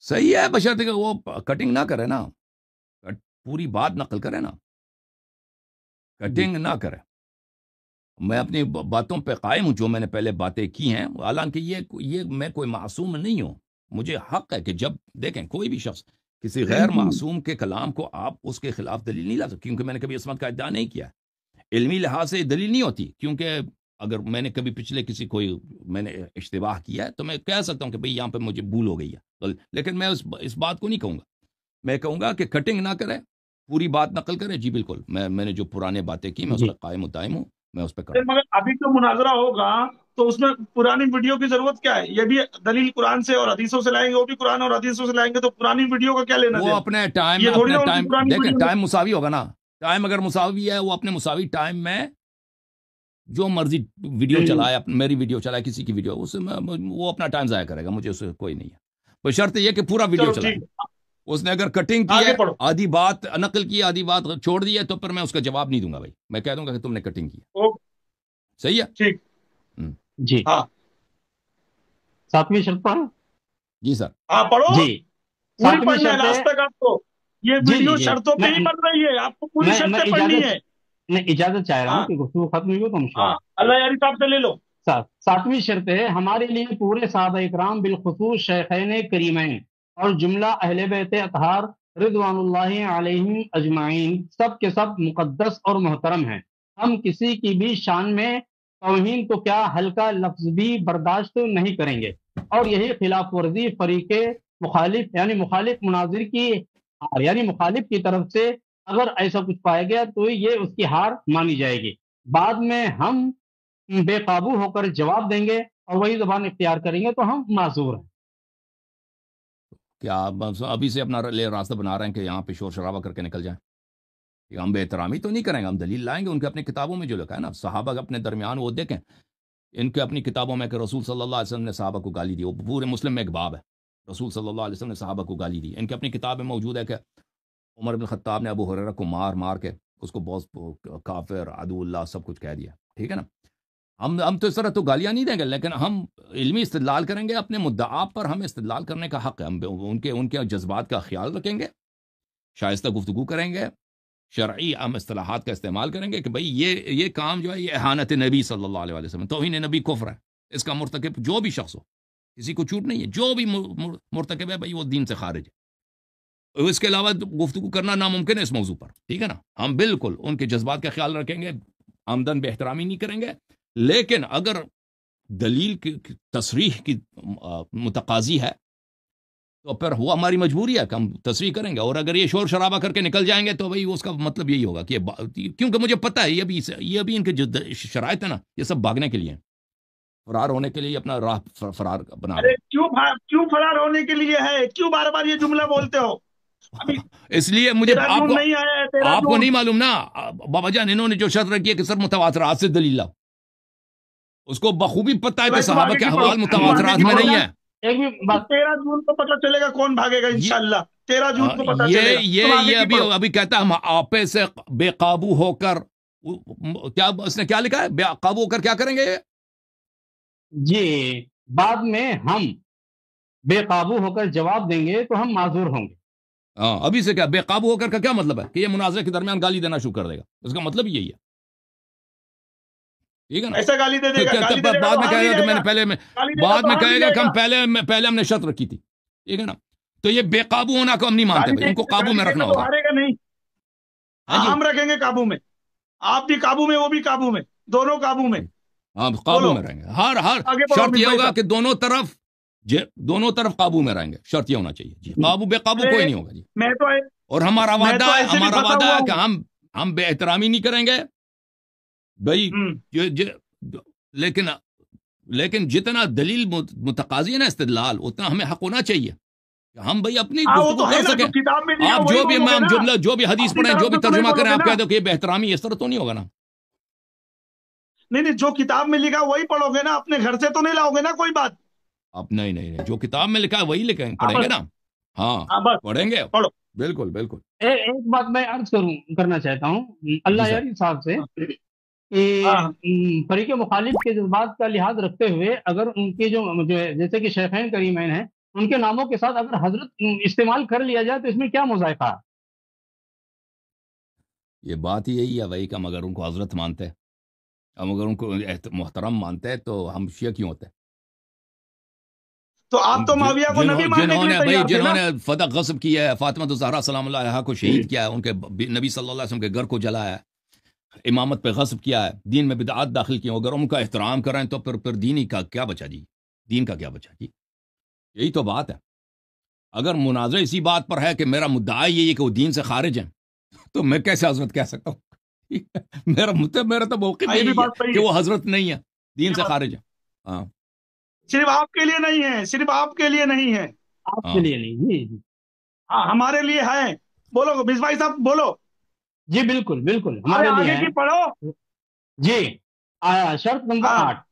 صحیح ہے, بشرطے کہ وہ کٹنگ نہ کرے نا, پوری بات نقل کرے نا, کٹنگ نہ کرے. میں اپنی باتوں پہ قائم ہوں, جو میں نے پہلے باتیں کی ہیں, حالانکہ یہ میں کوئی معصوم نہیں ہوں. مجھے حق ہے کہ جب دیکھیں کوئی بھی شخص کسی غیر معصوم کے کلام کو آپ اس کے خلاف دلیل نہیں لا سکتے, کیونکہ میں نے کبھی عصمت کا ادعا نہیں کیا. علمی لحاظ سے دلیل نہیں ہوتی, کیونکہ اگر میں نے کبھی پچھلے کسی کوئی میں نے اشتباہ کیا ہے تو میں کہہ سکتا ہوں کہ بھئی یہاں پہ مجھے بھول ہو گئی ہے، لیکن میں اس بات کو نہیں کہوں گا. میں کہوں گا کہ کٹنگ نہ کرے، پوری بات نقل کرے. جی بالکل، میں نے جو پرانے باتیں کی میں اس جی پہ قائم و دائم ہوں، میں اس پہ کروں. مگر ابھی جو مناظرہ ہوگا تو اس میں پرانی ویڈیو کی ضرورت کیا ہے؟ یہ بھی دلیل قرآن سے اور حدیثوں سے لائیں گے، وہ بھی قرآن اور حدیثوں سے لائیں گے، تو پرانی ویڈیو کا کیا لینا وہ دینا؟ اپنے ٹائم یہ میں تھوڑی اپنے نا ان کی ٹائم پرانی دیکھیں، ویڈیو ٹائم مساوی ہوگا نا. ٹائم اگر مساوی ہے، وہ اپنے مساوی ٹائم میں جو مرضی ویڈیو میں چلائے، میری ویڈیو چلائے، کسی کی ویڈیو، اس میں وہ اپنا ٹائم ضائع کرے گا، مجھے اس سے کوئی نہیں ہے. بشرط یہ کہ پورا ویڈیو چلو چلائے. ٹھیک، اس نے اگر کٹنگ کی ہے، آگے پڑھو. آدھی بات نقل کی، آدھی بات چھوڑ دی ہے، تو پھر میں اس کا جواب نہیں دوں گا. بھائی میں کہہ دوں گا کہ تم نے کٹنگ کی ہے. اوکے، صحیح ہے. ٹھیک. جی ہاں 7ویں شرط پر. جی سر. ہاں پڑھو، جی پوری 7ویں پڑھنا ہے شرط ہے. لاسٹ تک آپ کو. یہ جی ویڈیو جی شرطوں پہ میں ہی بن رہی ہے، آپ کو پوری میں شرطیں پڑھنی ہے. اجازت چاہ رہا ہوں ہاں کہ گفتگو ختم ہوئی ہو تو ہم شروع. ہاں، اللہ یاری صاحب سے لے لو. 7ویں شرط ہے ہمارے لیے پورے صحابہ اکرام بالخصوص شیخین کریمین اور جملہ اہل بیت اطہار رضوان اللہ علیہم اجمعین سب کے سب مقدس اور محترم ہیں. ہم کسی کی بھی شان میں توہین تو کیا ہلکا لفظ بھی برداشت نہیں کریں گے، اور یہی خلاف ورزی فریق مخالف یعنی مخالف مناظر کی یعنی مخالف کی طرف سے اگر ایسا کچھ پایا گیا تو یہ اس کی ہار مانی جائے گی. بعد میں ہم بے قابو ہو کر جواب دیں گے اور وہی زبان اختیار کریں گے تو ہم معذور ہیں. کیا آپ ابھی سے اپنا راستہ بنا رہے ہیں کہ یہاں پہ شور شرابہ کر کے نکل جائیں؟ کہ ہم بے احترامی تو نہیں کریں گے، ہم دلیل لائیں گے. ان کے اپنی کتابوں میں جو لکھا ہے نا، صحابہ اپنے درمیان وہ دیکھیں ان کے اپنی کتابوں میں کہ رسول صلی اللہ علیہ وسلم نے صحابہ کو گالی دی. وہ پورے مسلم میں ایک باب ہے، رسول صلی اللہ علیہ وسلم نے صحابہ کو گالی دی. ان کی اپنی کتاب میں موجود ہے کہ عمر بن خطاب نے ابو ہریرہ کو مار کے اس کو بہت کافر، عدو اللہ سب کچھ کہہ دیا. ٹھیک ہے نا. ہم تو اس طرح تو گالیاں نہیں دیں گے، لیکن ہم علمی استدلال کریں گے. اپنے مدعا پر ہمیں استدلال کرنے کا حق ہے. ہم ان کے جذبات کا خیال رکھیں گے، شائستہ گفتگو کریں گے، شرعی ہم اصطلاحات کا استعمال کریں گے کہ بھئی یہ کام جو ہے یہ احانت نبی صلی اللہ علیہ وسلم، توہین نبی کفر ہے. اس کا مرتکب جو بھی شخص ہو، کسی کو چھوٹ نہیں ہے، جو بھی مرتکب ہے بھئی وہ دین سے خارج ہے. اس کے علاوہ گفتگو کرنا ناممکن ہے اس موضوع پر. ٹھیک ہے نا. ہم بالکل ان کے جذبات کا خیال رکھیں گے، آمدن بے احترامی نہیں کریں گے. لیکن اگر دلیل کی تصریح کی متقاضی ہے تو پھر وہ ہماری مجبوری ہے کہ ہم تصریح کریں گے. اور اگر یہ شور شرابہ کر کے نکل جائیں گے تو بھئی اس کا مطلب یہی ہوگا کہ کیونکہ مجھے پتہ ہے یہ بھی ان کے جو شرائط ہے نا، یہ سب بھاگنے کے لیے ہیں، فرار ہونے کے لیے اپنا راہ فرار بنا رہے ہیں. کیوں فرار ہونے کے لیے ہے؟ کیوں بار بار یہ جملہ بولتے ہو؟ اس لیے مجھے تیرا جون نہیں آیا ہے، تیرا آپ کو جون. نہیں معلوم نا بابا جان، انہوں نے جو شرط رکھی ہے کہ سر متواترات سے دلیل لاؤ، اس کو بخوبی پتہ ہے کہ صحابہ کے احوال متواترات میں نہیں ہے. ایک بھی بات 13 جون کو پتہ چلے گا کون بھاگے گا انشاءاللہ. 13 جون کو پتہ چلے گا. یہ ابھی کہتا ہے ہم آپے سے بے قابو ہو کر، کیا اس نے کیا لکھا ہے؟ بے قابو ہو کر کیا کریں گے؟ جی بعد میں ہم بے قابو ہو کر جواب دیں گے تو ہم معذور ہوں گے. ہاں ابھی سے کیا بے قابو ہو کر کا کیا مطلب ہے؟ کہ یہ مناظرے کے درمیان گالی دینا شروع کر دے گا. اس کا مطلب یہی ہے. ٹھیک ہے نا. ایسا گالی دے دے گا، بعد میں کہے گا کہ میں نے بعد میں کہے گا کہ ہم پہلے ہم نے شرط رکھی تھی. ٹھیک ہے نا. تو یہ بے قابو ہونا کو ہم نہیں مانتے بھائی، ان کو قابو میں رکھنا ہوگا. ہارے گا نہیں. ہم رکھیں گے قابو میں. آپ بھی قابو میں، وہ بھی قابو میں، دونوں قابو میں. ہاں قابو میں رہیں گے. ہر شرط یہ ہوگا کہ دونوں طرف قابو میں رہیں گے. شرط یہ ہونا چاہیے جی. قابو بے قابو کوئی نہیں ہوگا جی. میں تو اور ہمارا وعدہ ہے کہ ہم بے احترامی نہیں کریں گے بھائی. لیکن جتنا دلیل متقاضی ہے نا استدلال، اتنا ہمیں حق ہونا چاہیے کہ ہم بھائی اپنی گفتگو کر سکیں. آپ جو بھی حدیث پڑھیں، جو بھی ترجمہ کریں، آپ کہہ دو کہ یہ بے احترامی، اس طرح تو نہیں ہوگا نا. نہیں جو کتاب میں لکھا وہی پڑھو گے نا، اپنے گھر سے تو نہیں لاؤ گے نا کوئی بات. آپ نہیں جو کتاب میں لکھا ہے وہی پڑھیں گے نا. ہاں پڑھیں گے. پڑھو. بالکل. ایک بات میں عرض کرنا چاہتا ہوں اللہ یاری صاحب سے کہ فریق مخالف کے جذبات کا لحاظ رکھتے ہوئے اگر ان کے جو جیسے کہ شیخین کریمین ہیں، ان کے ناموں کے ساتھ اگر حضرت استعمال کر لیا جائے تو اس میں کیا مذائقہ ہے؟ یہ بات ہی یہی ہے بھائی کہ ہم اگر ان کو حضرت مانتے ہیں، ہم اگر ان کو محترم مانتے ہیں تو ہم شیعہ کیوں ہوتے ہیں؟ تو آپ تو معاویہ کو نبی ماننے کے لیے تیار تھے نا. جنہوں نے فتح غصب کیا ہے، فاطمہ الزہرا سلام اللہ علیہا کو شہید کیا ہے، ان کے نبی صلی اللہ علیہ وسلم کے گھر کو جلایا ہے، امامت پہ غصب کیا ہے، دین میں بدعات داخل کی، اگر ان کا احترام کریں تو پھر دین کا کیا بچا جی؟ دین کا کیا بچا جی؟ یہی تو بات ہے. اگر مناظرہ اسی بات پر ہے کہ میرا مدعا یہ ہے کہ وہ دین سے خارج ہیں، تو میں کیسے حضرت کہہ سکتا ہوں؟ میرا تو موقف یہ بھی یہی ہے بات صحیح کہ ہے. وہ حضرت نہیں ہے، دین یہ سے بات خارج ہے. ہاں صرف آپ کے لیے نہیں ہے، صرف آپ کے لیے نہیں ہے، آپ ہاں کے لیے نہیں. جی جی ہاں ہمارے لیے ہے. بولو مصباح بھائی صاحب بولو. جی بالکل بالکل ارے ہمارے لیے آگے ہے. کی پڑھو. جی شرط نمبر ہاں 8،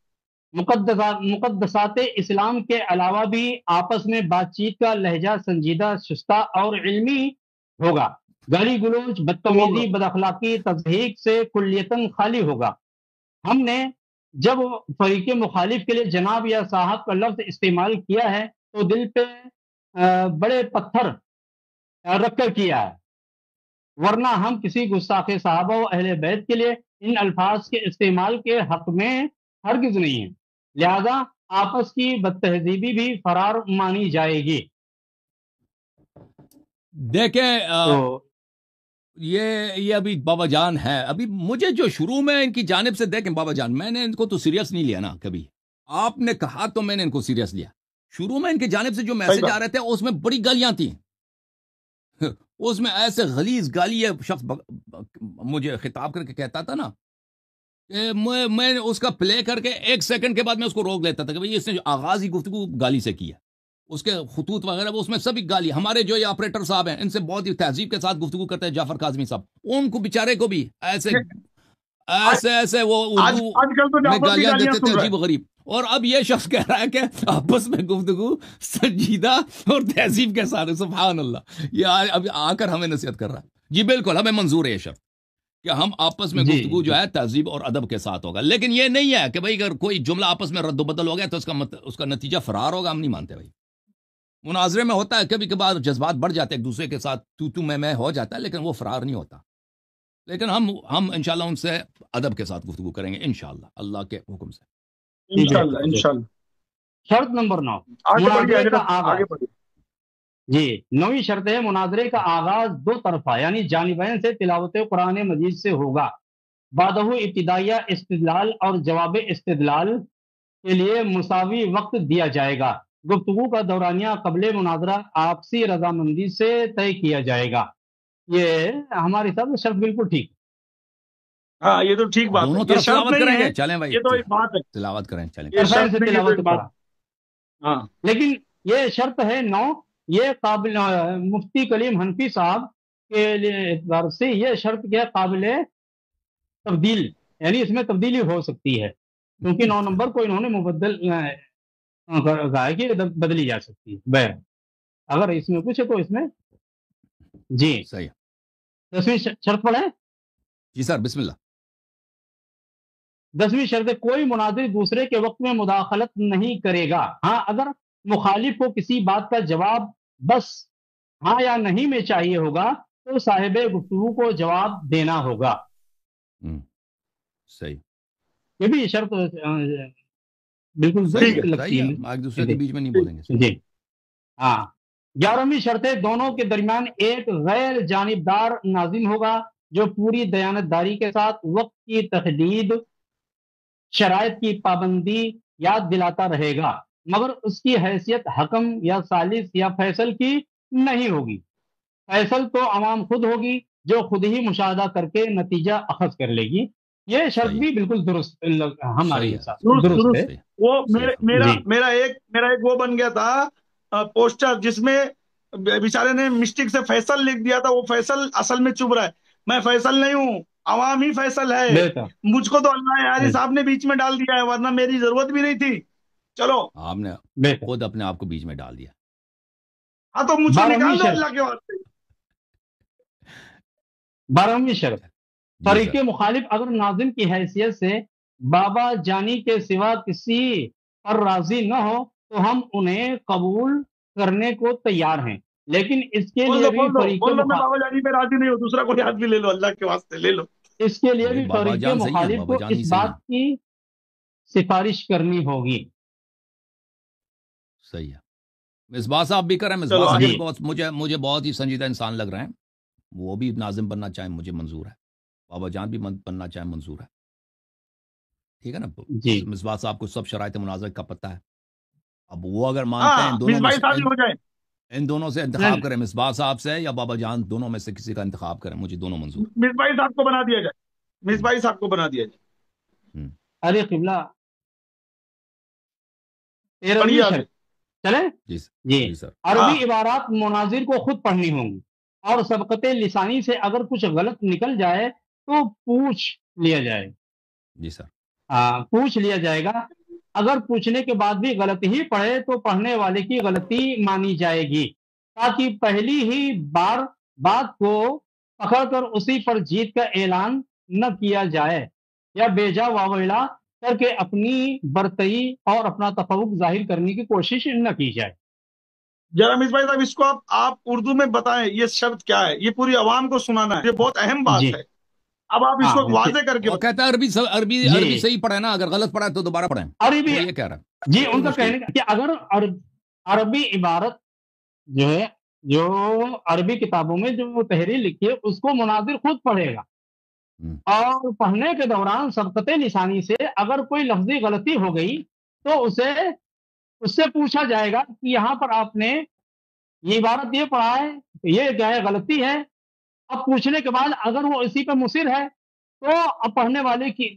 مقدسات اسلام کے علاوہ بھی آپس میں بات چیت کا لہجہ سنجیدہ، شستہ اور علمی ہوگا. گالی گلوچ، تو ہوگا. بدتمیزی، بد اخلاقی، تضحیک سے کلیتاً خالی ہوگا. ہم نے جب فریق مخالف کے لیے جناب یا صاحب کا لفظ استعمال کیا ہے تو دل پہ بڑے پتھر رکھ کر کیا ہے، ورنہ ہم کسی گستاخ صحابہ و اہل بیت کے لیے ان الفاظ کے استعمال کے حق میں ہرگز نہیں ہیں. لہذا آپس کی بد تہذیبی بھی فرار مانی جائے گی. دیکھیں تو یہ ابھی بابا جان ہے. ابھی مجھے جو شروع میں ان کی جانب سے، دیکھیں بابا جان، میں نے ان کو تو سیریس نہیں لیا نا کبھی. آپ نے کہا تو میں نے ان کو سیریس لیا. شروع میں ان کی جانب سے جو صحیح میسج بات. آ رہے تھے اس میں بڑی گالیاں تھیں. اس میں ایسے غلیظ گالی شخص مجھے خطاب کر کے کہتا تھا نا کہ میں اس کا پلے کر کے 1 سیکنڈ کے بعد میں اس کو روک لیتا تھا کہ بھئی اس نے جو آغاز ہی گفتگو گالی سے کیا، اس کے خطوط وغیرہ اس میں سبھی گالی. ہمارے جو یہ آپریٹر صاحب ہیں ان سے بہت ہی تہذیب کے ساتھ گفتگو کرتے ہیں، جعفر کاظمی صاحب، ان کو بیچارے کو بھی ایسے وہ آج اردو آج کل تو میں جعفر بھی گالیاں گالیاں دیتے تھے سن رہا عجیب و غریب. اور اب یہ شخص کہہ رہا ہے کہ آپس میں گفتگو سنجیدہ اور تہذیب کے ساتھ. سبحان اللہ، یہ اب آ کر ہمیں نصیحت کر رہا ہے. جی بالکل ہمیں منظور ہے یہ شرط کہ ہم آپس میں جی گفتگو جو ہے تہذیب اور ادب کے ساتھ ہوگا. لیکن یہ نہیں ہے کہ بھئی اگر کوئی جملہ آپس میں رد و بدل ہو گیا تو اس کا نتیجہ فرار ہوگا. ہم نہیں مانتے بھائی. مناظرے میں ہوتا ہے کبھی کبھار جذبات بڑھ جاتے ہیں ایک دوسرے کے ساتھ، تو میں ہو جاتا ہے، لیکن وہ فرار نہیں ہوتا. لیکن ہم انشاءاللہ ان سے ادب کے ساتھ گفتگو کریں گے انشاءاللہ اللہ کے حکم سے. جی انشاءاللہ بالکل. انشاءاللہ. شرط نمبر 9، آگے بڑھیے مناظرے کا حضرت، آغاز. آگے بڑھیے. جی 9ویں شرط ہے، مناظرے کا آغاز دو طرفہ یعنی جانبین سے تلاوت قرآن مجید سے ہوگا. بعدہ ابتدائیہ استدلال اور جواب استدلال کے لیے مساوی وقت دیا جائے گا. گفتگو کا دورانیہ قبل مناظرہ آپسی رضامندی سے طے کیا جائے گا. یہ ہمارے حساب سے شرط بالکل ٹھیک. ہاں یہ تو ٹھیک بات ہے، دونوں یہ طرف شرط تلاوت نہیں کریں ہے، گے، چلیں بھائی یہ تو ایک بات ہے. تلاوت کریں، چلیں یہ طرفین شرط سے نہیں ہے، یہ تو تلاوت ایک کرا. بات. ہاں لیکن یہ شرط ہے 9، یہ قابل مفتی کلیم حنفی صاحب کے اعتبار سے یہ شرط کیا قابل تبدیل، یعنی اس میں تبدیلی ہو سکتی ہے کیونکہ 9 نمبر کو انہوں نے مبدل کہا ہے کہ بدلی جا سکتی ہے. بہر اگر اس میں کچھ ہے تو اس میں جی صحیح. 10ویں شرط پڑھیں. جی سر بسم اللہ. 10ویں شرط ہے، کوئی مناظر دوسرے کے وقت میں مداخلت نہیں کرے گا. ہاں اگر مخالف کو کسی بات کا جواب بس ہاں یا نہیں میں چاہیے ہوگا تو صاحب گفتگو کو جواب دینا ہوگا. صحیح یہ بھی شرط بالکل ٹھیک درست ہے. لگتی صحیح ہے. ہے، ایک دوسرے کے بیچ میں نہیں بولیں گے. جی ہاں. 11ویں شرط ہے، دونوں کے درمیان ایک غیر جانبدار ناظم ہوگا جو پوری دیانتداری کے ساتھ وقت کی تحدید، شرائط کی پابندی یاد دلاتا رہے گا، مگر اس کی حیثیت حکم یا ثالث یا فیصل کی نہیں ہوگی. فیصل تو عوام خود ہوگی جو خود ہی مشاہدہ کر کے نتیجہ اخذ کر لے گی. یہ شرط صحیح بھی بالکل درست ہمارے صحیح ہے، حساب سے درست درست ہے. درست. صحیح وہ صحیح میرا جی میرا ایک وہ بن گیا تھا پوسٹر جس میں بیچارے نے مسٹیک سے فیصل لکھ دیا تھا، وہ فیصل اصل میں چپ رہا ہے. میں فیصل نہیں ہوں، عوام ہی فیصل ہے. بہتر. مجھ کو تو اللہ یاری صاحب نے بیچ میں ڈال دیا ہے، ورنہ میری ضرورت بھی نہیں تھی. چلو آپ نے بہتر. خود اپنے آپ کو بیچ میں ڈال دیا. ہاں تو مجھ کو 12ویں نکال دو شرط اللہ کے واسطے. 12ویں شرط، جی فریق سر. مخالف اگر ناظم کی حیثیت سے بابا جانی کے سوا کسی پر راضی نہ ہو تو ہم انہیں قبول کرنے کو تیار ہیں. لیکن اس کے لیے بھی فریق بول دو میں بابا جانی پہ راضی نہیں ہوں، دوسرا کوئی آدمی لے لو، اللہ کے واسطے لے لو. اس کے لیے بھائی بھی بابا فریق جان صحیح ہیں، مخالف بابا کو جان اس ہی صحیح بات ہیں. کی سفارش کرنی ہوگی. صحیح ہے. مصباح صاحب بھی کریں، چلو مصباح صاحب آگے. بھی مجھے بہت ہی سنجیدہ انسان لگ رہے ہیں. وہ بھی ناظم بننا چاہیں مجھے منظور ہے. بابا جان بھی بننا چاہے منظور ہے، ٹھیک ہے نا؟ جی مصباح صاحب کو سب شرائط مناظر کا پتہ ہے، اب وہ اگر مانتے ہیں ان دونوں میں مصباح صاحب ہی ہو جائے، ان دونوں سے انتخاب کریں، مصباح صاحب سے یا بابا جان، دونوں میں سے کسی کا انتخاب کریں، مجھے دونوں منظور۔ مصباح صاحب کو بنا دیا جائے، مصباح صاحب کو بنا دیا جائے۔ ارے قبلہ 13ویں پڑھیے شرط چلیں جی جی سر۔ عربی عبارات مناظر کو خود پڑھنی ہوں گی، اور سبقت لسانی سے اگر کچھ غلط نکل جائے تو پوچھ لیا جائے، جی سر۔ پوچھ لیا جائے گا۔ اگر پوچھنے کے بعد بھی غلط ہی پڑھے تو پڑھنے والے کی غلطی مانی جائے گی، تاکہ پہلی ہی بار بات کو پکڑ کر اسی پر جیت کا اعلان نہ کیا جائے، یا بیجا واویلا کر کے اپنی برتری اور اپنا تفوق ظاہر کرنے کی کوشش نہ کی جائے۔ ذرا مصباح صاحب اس کو آپ اردو میں بتائیں، یہ شرط کیا ہے؟ یہ پوری عوام کو سنانا ہے، یہ بہت اہم بات جی ہے۔ اب آپ اس کو واضح کر کے وہ کہتا ہے عربی صحیح پڑھے نا، اگر غلط پڑھا ہے تو دوبارہ پڑھیں، عربی وہ یہ کہہ رہا ہے۔ جی ان کا کہنے کا کہ اگر عربی عبارت جو ہے، جو عربی کتابوں میں جو تحریر لکھی ہے اس کو مناظر خود پڑھے گا، اور پڑھنے کے دوران سبقت لسانی سے اگر کوئی لفظی غلطی ہو گئی تو اس سے پوچھا جائے گا کہ یہاں پر آپ نے یہ عبارت یہ پڑھا ہے، یہ کیا ہے، غلطی ہے۔ اب پوچھنے کے بعد اگر وہ اسی پہ مصر ہے تو اب پڑھنے والے کی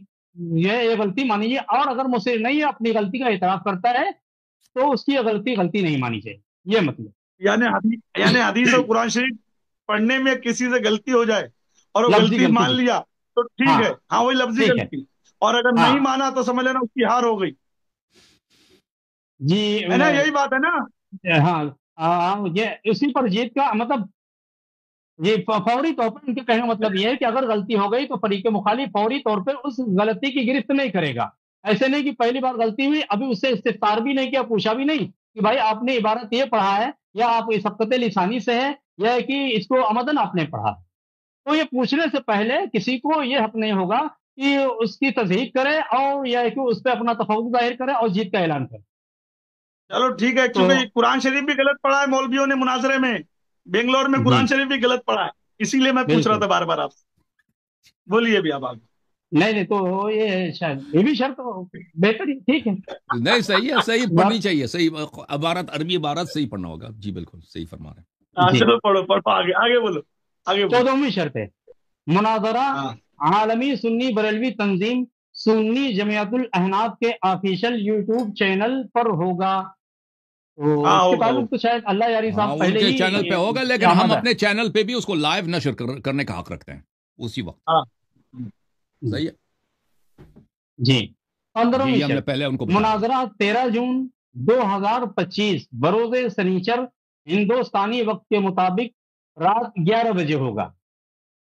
یہ غلطی مانیے، اور اگر مصر نہیں ہے، اپنی غلطی کا اعتراف کرتا ہے تو اس کی غلطی نہیں مانی جائے، یہ مطلب۔ یعنی حدیث اور قرآن شریف پڑھنے میں کسی سے غلطی ہو جائے اور وہ غلطی مان لیا تو ٹھیک ہے، ہاں وہی لفظی غلطی، اور اگر نہیں مانا تو سمجھ لینا اس کی ہار ہو گئی، جی ہے نا؟ یہی بات ہے نا؟ ہاں یہ اسی پر جیت کا مطلب، یہ فوری طور پر ان کے کہنے کا مطلب یہ ہے کہ اگر غلطی ہو گئی تو فریق مخالف فوری طور پر اس غلطی کی گرفت نہیں کرے گا۔ ایسے نہیں کہ پہلی بار غلطی ہوئی، ابھی اس سے استفسار بھی نہیں کیا، پوچھا بھی نہیں کہ بھائی آپ نے عبارت یہ پڑھا ہے، یا آپ سبقت لسانی سے ہے، یا کہ اس کو عمدن آپ نے پڑھا، تو یہ پوچھنے سے پہلے کسی کو یہ حق نہیں ہوگا کہ اس کی تصحیح کرے، اور یا کہ اس پہ اپنا تفوق ظاہر کرے اور جیت کا اعلان کرے۔ چلو ٹھیک ہے، کیونکہ قرآن شریف بھی غلط پڑھا ہے مولویوں نے مناظرے میں، بنگلور میں قرآن شریف بھی غلط پڑھا ہے، اسی لیے میں پوچھ رہا تھا بار بار آپ سے۔ بولیے بھی آپ آگے۔ نہیں تو یہ بھی شرط بہتر ہی، ٹھیک ہے، نہیں صحیح ہے، صحیح پڑھنی چاہیے، صحیح عبارت، عربی عبارت صحیح پڑھنا ہوگا، جی بالکل صحیح فرما رہے ہیں۔ چلو پڑھو آگے بولو، آگے بولو۔ 14ویں شرط ہے مناظرہ عالمی سنی بریلوی تنظیم سنی جمعیت الاحناف کے آفیشل یوٹیوب چینل پر ہوگا۔ اس کے تعلق تو شاید اللہ یاری صاحب پہلے ہی چینل پہ ہوگا، لیکن ہم اپنے چینل پہ بھی اس کو لائیو نشر کرنے کا حق رکھتے ہیں اسی وقت۔ صحیح ہے جی۔ 15ویں ہم نے پہلے ان کو مناظرہ 13 جون 2025 بروز سنیچر ہندوستانی وقت کے مطابق رات 11 بجے ہوگا۔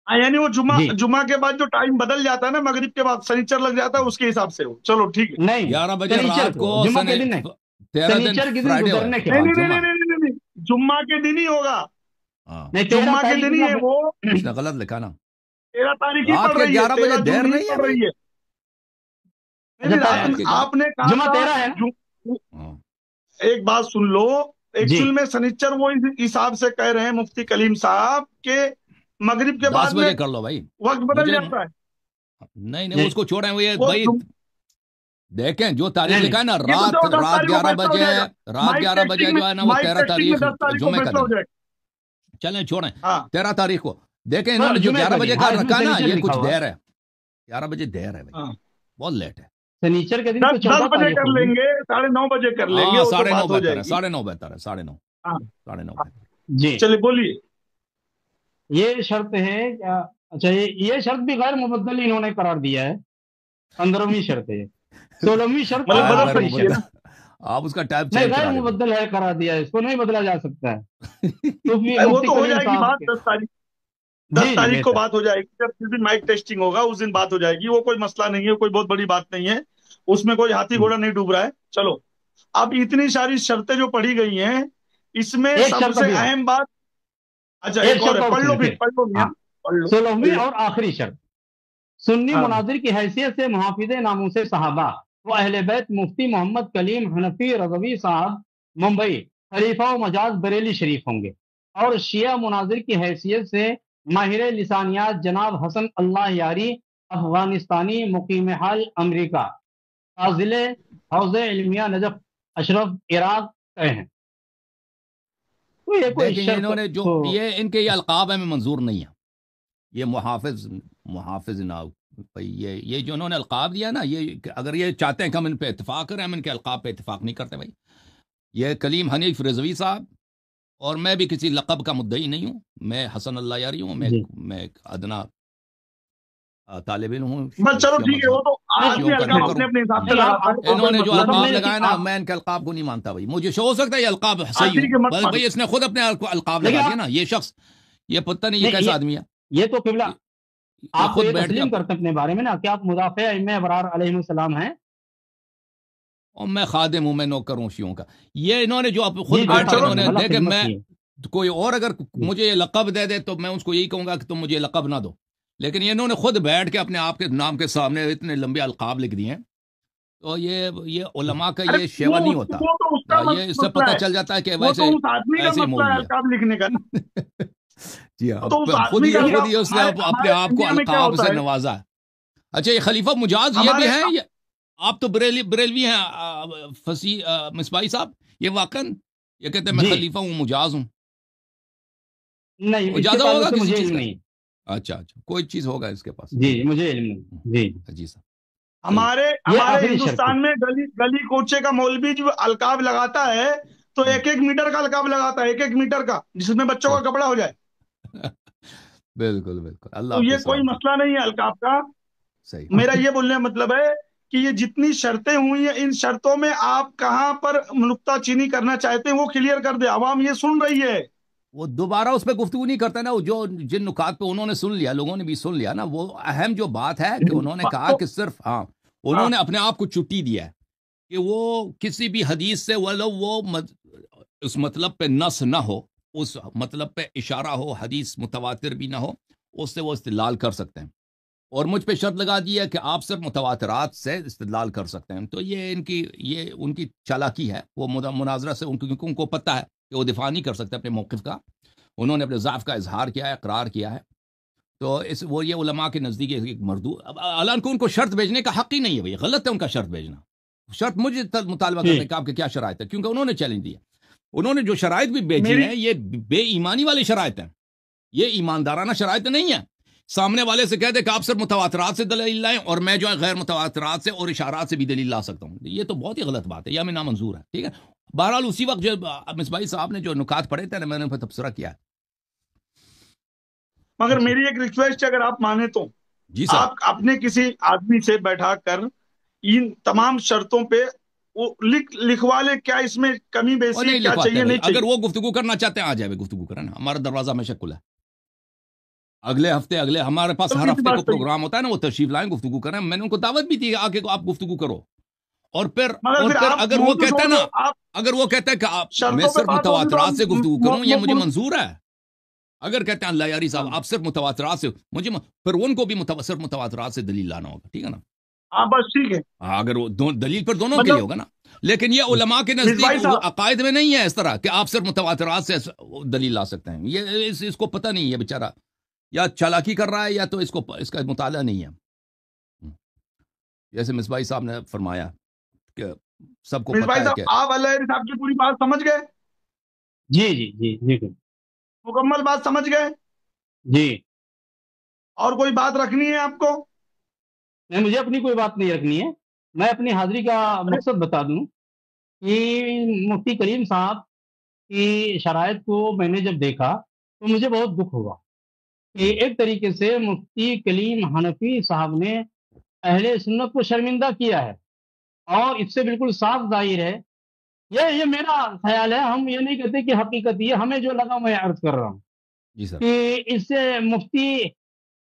یعنی وہ جمعہ کے بعد جو ٹائم بدل جاتا ہے نا، مغرب کے بعد سنیچر لگ جاتا ہے، اس کے حساب سے ہو۔ چلو ٹھیک ہے، نہیں 11 بجے رات کو، جمعہ کے دن نہیں، سنیچر کے دن گزرنے کے بعد، نہیں، جمعہ کے دن ہی ہوگا، جمعہ کے دن ہی ہے وہ، اس نے غلط لکھا نا، 13 تاریخ ہی پڑ رہی ہے، 11 بجے دیر نہیں ہے، آپ نے کہا جمعہ 13 ہے۔ ایک بات سن لو، ایکچوئل میں سنیچر وہ حساب سے کہہ رہے ہیں مفتی کلیم صاحب کہ مغرب کے بعد 10 بجے کر لو بھائی، وقت بدل جاتا ہے۔ نہیں اس کو چھوڑیں، وہ یہ بھائی دیکھیں جو تاریخ لکھا ہے نا، رات 11 بجے، رات 11 بجے جو ہے نا وہ 13 تاریخ جمعے کا دن، چلیں چھوڑیں 13 تاریخ کو، دیکھیں انہوں نے جو 11 بجے کا رکھا نا، یہ کچھ دیر ہے، 11 بجے دیر ہے بھائی، بہت لیٹ ہے۔ سنیچر کے دن 10 بجے کر لیں گے، 9:30 بجے کر لیں گے، 9:30 بہتر ہے، 9:30 بہتر ہے، 9:30 جی چلیے بولیے۔ یہ شرط ہے، اچھا یہ شرط بھی غیر مبدل انہوں نے قرار دیا ہے، 15ویں شرط ہے۔ 16ویں شرط آپ اس کا ٹائپ نہیں غیر مبدل ہے قرار دیا ہے، اس کو نہیں بدلا جا سکتا ہے۔ وہ تو ہو جائے گی بات 10 تاریخ کو بات ہو جائے گی، جب جس دن مائک ٹیسٹنگ ہوگا اس دن بات ہو جائے گی، وہ کوئی مسئلہ نہیں ہے، کوئی بہت بڑی بات نہیں ہے، اس میں کوئی ہاتھی گھوڑا نہیں ڈوب رہا ہے۔ چلو اب اتنی ساری شرطیں جو پڑھی گئی ہیں، اس میں سب سے اہم بات، اچھا ایک اور ہے، پڑھ لو پھر، پڑھ لو۔ 16ویں اور آخری شرط، سنی مناظر کی حیثیت سے محافظ ناموس صحابہ وہ اہل بیت مفتی محمد کلیم حنفی رضوی صاحب ممبئی، خلیفہ و مجاز بریلی شریف ہوں گے، اور شیعہ مناظر کی حیثیت سے ماہر لسانیات جناب حسن اللہ یاری افغانستانی مقیم حال امریکہ فاضل حوزہ علمیہ نجف اشرف عراق گئے ہیں۔ تو یہ کوئی دیکھیں شرط انہوں نے جو تو یہ ان کے یہ القاب ہیں میں منظور نہیں ہے، یہ محافظ نہ بھائی یہ جو انہوں نے القاب دیا نا، یہ اگر یہ چاہتے ہیں کہ ہم ان پہ اتفاق کریں، ہم ان کے القاب پہ اتفاق نہیں کرتے بھائی۔ یہ کلیم حنیف رضوی صاحب اور میں بھی کسی لقب کا مدعی نہیں ہوں، میں حسن اللہ یاری ہوں، جی میں ایک ادنا طالب علم ہوں بس چلو شیعہ ٹھیک ہے، وہ مذہب تو آدمی شیعوں کا القاب نوکر اپنے ہوں۔ اپنے حساب سے نہیں، لگاتا ہے، انہوں نے جو کوئی القاب مطلب نہیں لگایا کہ نا، آپ میں ان کے القاب کو نہیں مانتا بھائی، مجھے ہو سکتا ہے یہ القاب صحیح ٹھیک ہے، ہوں، مت مانو۔ بھائی اس نے خود اپنے القاب لیکن لگا آپ دیا نا، یہ شخص یہ پتہ نہیں یہ نہیں، کیسا آدمی ہے، یہ تو قبلہ یہ آپ تو خود یہ بیٹھ کے تسلیم کرتے ہیں اپنے بارے میں نا کہ آپ مدافع ائمہ ابرار علیہ السلام ہیں۔ اور میں خادم ہوں، میں نوکر ہوں شیعوں کا۔ یہ انہوں نے جو خود جی بیٹھ کے چلو انہوں نے بھلا دیکھے، خدمت میں کی ہے۔ کوئی اور اگر جی مجھے یہ لقب دے دے تو میں اس کو یہی کہوں گا کہ تم مجھے یہ لقب نہ دو، لیکن یہ انہوں نے خود بیٹھ کے اپنے آپ کے نام کے سامنے اتنے لمبے القاب لکھ دیے ہیں، تو یہ علماء کا ارے یہ شیوا نہیں ہوتا، وہ تو اس کا یہ اس سے مسئلہ پتہ ہے، چل جاتا ہے کہ وہ ویسے تو اس آدمی کا ایسے ہی مسئلہ ہے مولوی القاب لکھنے کا نا، ہے۔ جی ہاں، وہ تو اس خود آدمی کا ہی القاب۔ اس نے اپنے ہمارے آپ کو انڈیا میں کیا القاب ہوتا سے ہے، نوازا ہے۔ اچھا یہ خلیفہ مجاز یہ بھی ہمارے ہیں، آپ تو بریلوی ہیں فصیح مصباحی صاحب، یہ واقعاً یہ کہتے ہیں میں جی خلیفہ ہوں، مجاز ہوں، نہیں، اس کے اجازت تعلق ہوگا سے کسی مجھے چیز علم کا؟ نہیں۔ اچھا کوئی چیز ہوگا اس کے پاس، جی مجھے علم نہیں۔ جی جی صاحب چلیے۔ ہمارے یہ ہمارے آخری شرط ہے۔ ہندوستان میں گلی کوچے کا مولوی جو القاب لگاتا ہے تو ایک میٹر کا القاب لگاتا ہے، ایک میٹر کا، جس میں بچوں کا کپڑا ہو جائے۔ بالکل اللہ تو آپ کو یہ کوئی سلامت مسئلہ نہیں ہے القاب کا۔ صحیح۔ میرا یہ بولنے کا مطلب ہے کہ یہ جتنی شرطیں ہوئی ہیں، ان شرطوں میں آپ کہاں پر نکتہ چینی کرنا چاہتے ہیں وہ کلیئر کر دیں، عوام یہ سن رہی ہے۔ وہ دوبارہ اس پہ گفتگو نہیں کرتا نا، وہ جو جن نکات پہ انہوں نے سن لیا، لوگوں نے بھی سن لیا نا، وہ اہم جو بات ہے کہ انہوں نے کہا کہ صرف انہوں نے اپنے آپ کو چھٹی دیا ہے کہ وہ کسی بھی حدیث سے وہ اس مطلب پہ نص نہ ہو، اس مطلب پہ اشارہ ہو، حدیث متواتر بھی نہ ہو، اس سے وہ استدلال کر سکتے ہیں، اور مجھ پہ شرط لگا دی ہے کہ آپ صرف متواترات سے استدلال کر سکتے ہیں۔ تو یہ ان کی چالاکی ہے، وہ مناظرہ سے ان کو پتہ ہے کہ وہ دفاع نہیں کر سکتے اپنے موقف کا، انہوں نے اپنے ضعف کا اظہار کیا ہے، اقرار کیا ہے، تو وہ یہ علماء کے نزدیک ایک مردود، الان کو ان کو شرط بھیجنے کا حق ہی نہیں ہے بھائی، غلط ہے ان کا شرط بھیجنا، شرط مجھے مطالبہ کرنے کا آپ کے کیا شرائط ہے، کیونکہ انہوں نے چیلنج دیا، انہوں نے جو شرائط بھی بھیجی ہیں یہ بے ایمانی والی شرائط ہیں، یہ ایماندارانہ شرائط نہیں ہے۔ سامنے والے سے کہہ دے کہ آپ صرف متواترات سے دلیل لائیں اور میں جو ہے غیر متواترات سے اور اشارات سے بھی دلیل لا سکتا ہوں، یہ تو بہت ہی غلط بات ہے، یہ ہمیں نامنظور ہے، ٹھیک ہے۔ بہرحال اسی وقت جو مصباحی صاحب نے جو نکات پڑھے تھے میں نے ان پہ تبصرہ کیا ہے۔ مگر میری ایک ریکویسٹ ہے، اگر آپ مانے تو جی صاحب، آپ اپنے کسی آدمی سے بیٹھا کر ان تمام شرطوں پہ وہ لکھوا لے، کیا اس میں کمی وہ بیسی نہیں کیا لکھواتے چاہیے بھائی، نہیں چاہیے۔ اگر وہ گفتگو کرنا چاہتے ہیں آ جائے گفتگو کریں، ہمارا دروازہ ہمیشہ کھلا ہے، اگلے ہفتے ہمارے پاس ہر ہفتے کو پروگرام ہوتا ہے نا، وہ تشریف لائیں، گفتگو کریں، میں نے ان کو دعوت بھی دی آ کے آپ گفتگو کرو، اور پھر اگر وہ کہتا ہے نا، اگر وہ کہتا ہے کہ میں صرف متواترات سے گفتگو کروں، یہ مجھے منظور ہے، اگر کہتے ہیں اللہ یاری صاحب آپ صرف متواترات سے، پھر ان کو بھی صرف متواترات سے دلیل لانا ہوگا، ٹھیک ہے نا، ہاں بس ٹھیک ہے، اگر وہ دلیل پر دونوں کے لیے ہوگا نا، لیکن یہ علماء کے نزدیک عقائد میں نہیں ہے اس طرح کہ آپ صرف متواترات سے دلیل لا سکتے ہیں، یہ اس کو پتہ نہیں ہے بیچارہ، یا چالاکی کر رہا ہے یا تو اس کا مطالعہ نہیں ہے، جیسے مصباحی صاحب نے فرمایا کہ سب کو پتہ ہے کہ آپ اللہ صاحب کی پوری بات سمجھ گئے؟ جی جی جی جی مکمل بات سمجھ گئے؟ جی اور کوئی بات رکھنی ہے آپ کو؟ نہیں، مجھے اپنی کوئی بات نہیں رکھنی ہے، میں اپنی حاضری کا مقصد بتا دوں کہ مفتی کلیم صاحب کی شرائط کو میں نے جب دیکھا تو مجھے بہت دکھ ہوا کہ ایک طریقے سے مفتی کلیم حنفی صاحب نے اہل سنت کو شرمندہ کیا ہے، اور اس سے بالکل صاف ظاہر ہے، یہ میرا خیال ہے، ہم یہ نہیں کہتے کہ حقیقت یہ ہمیں جو لگا میں عرض کر رہا ہوں جی سر، کہ اس سے مفتی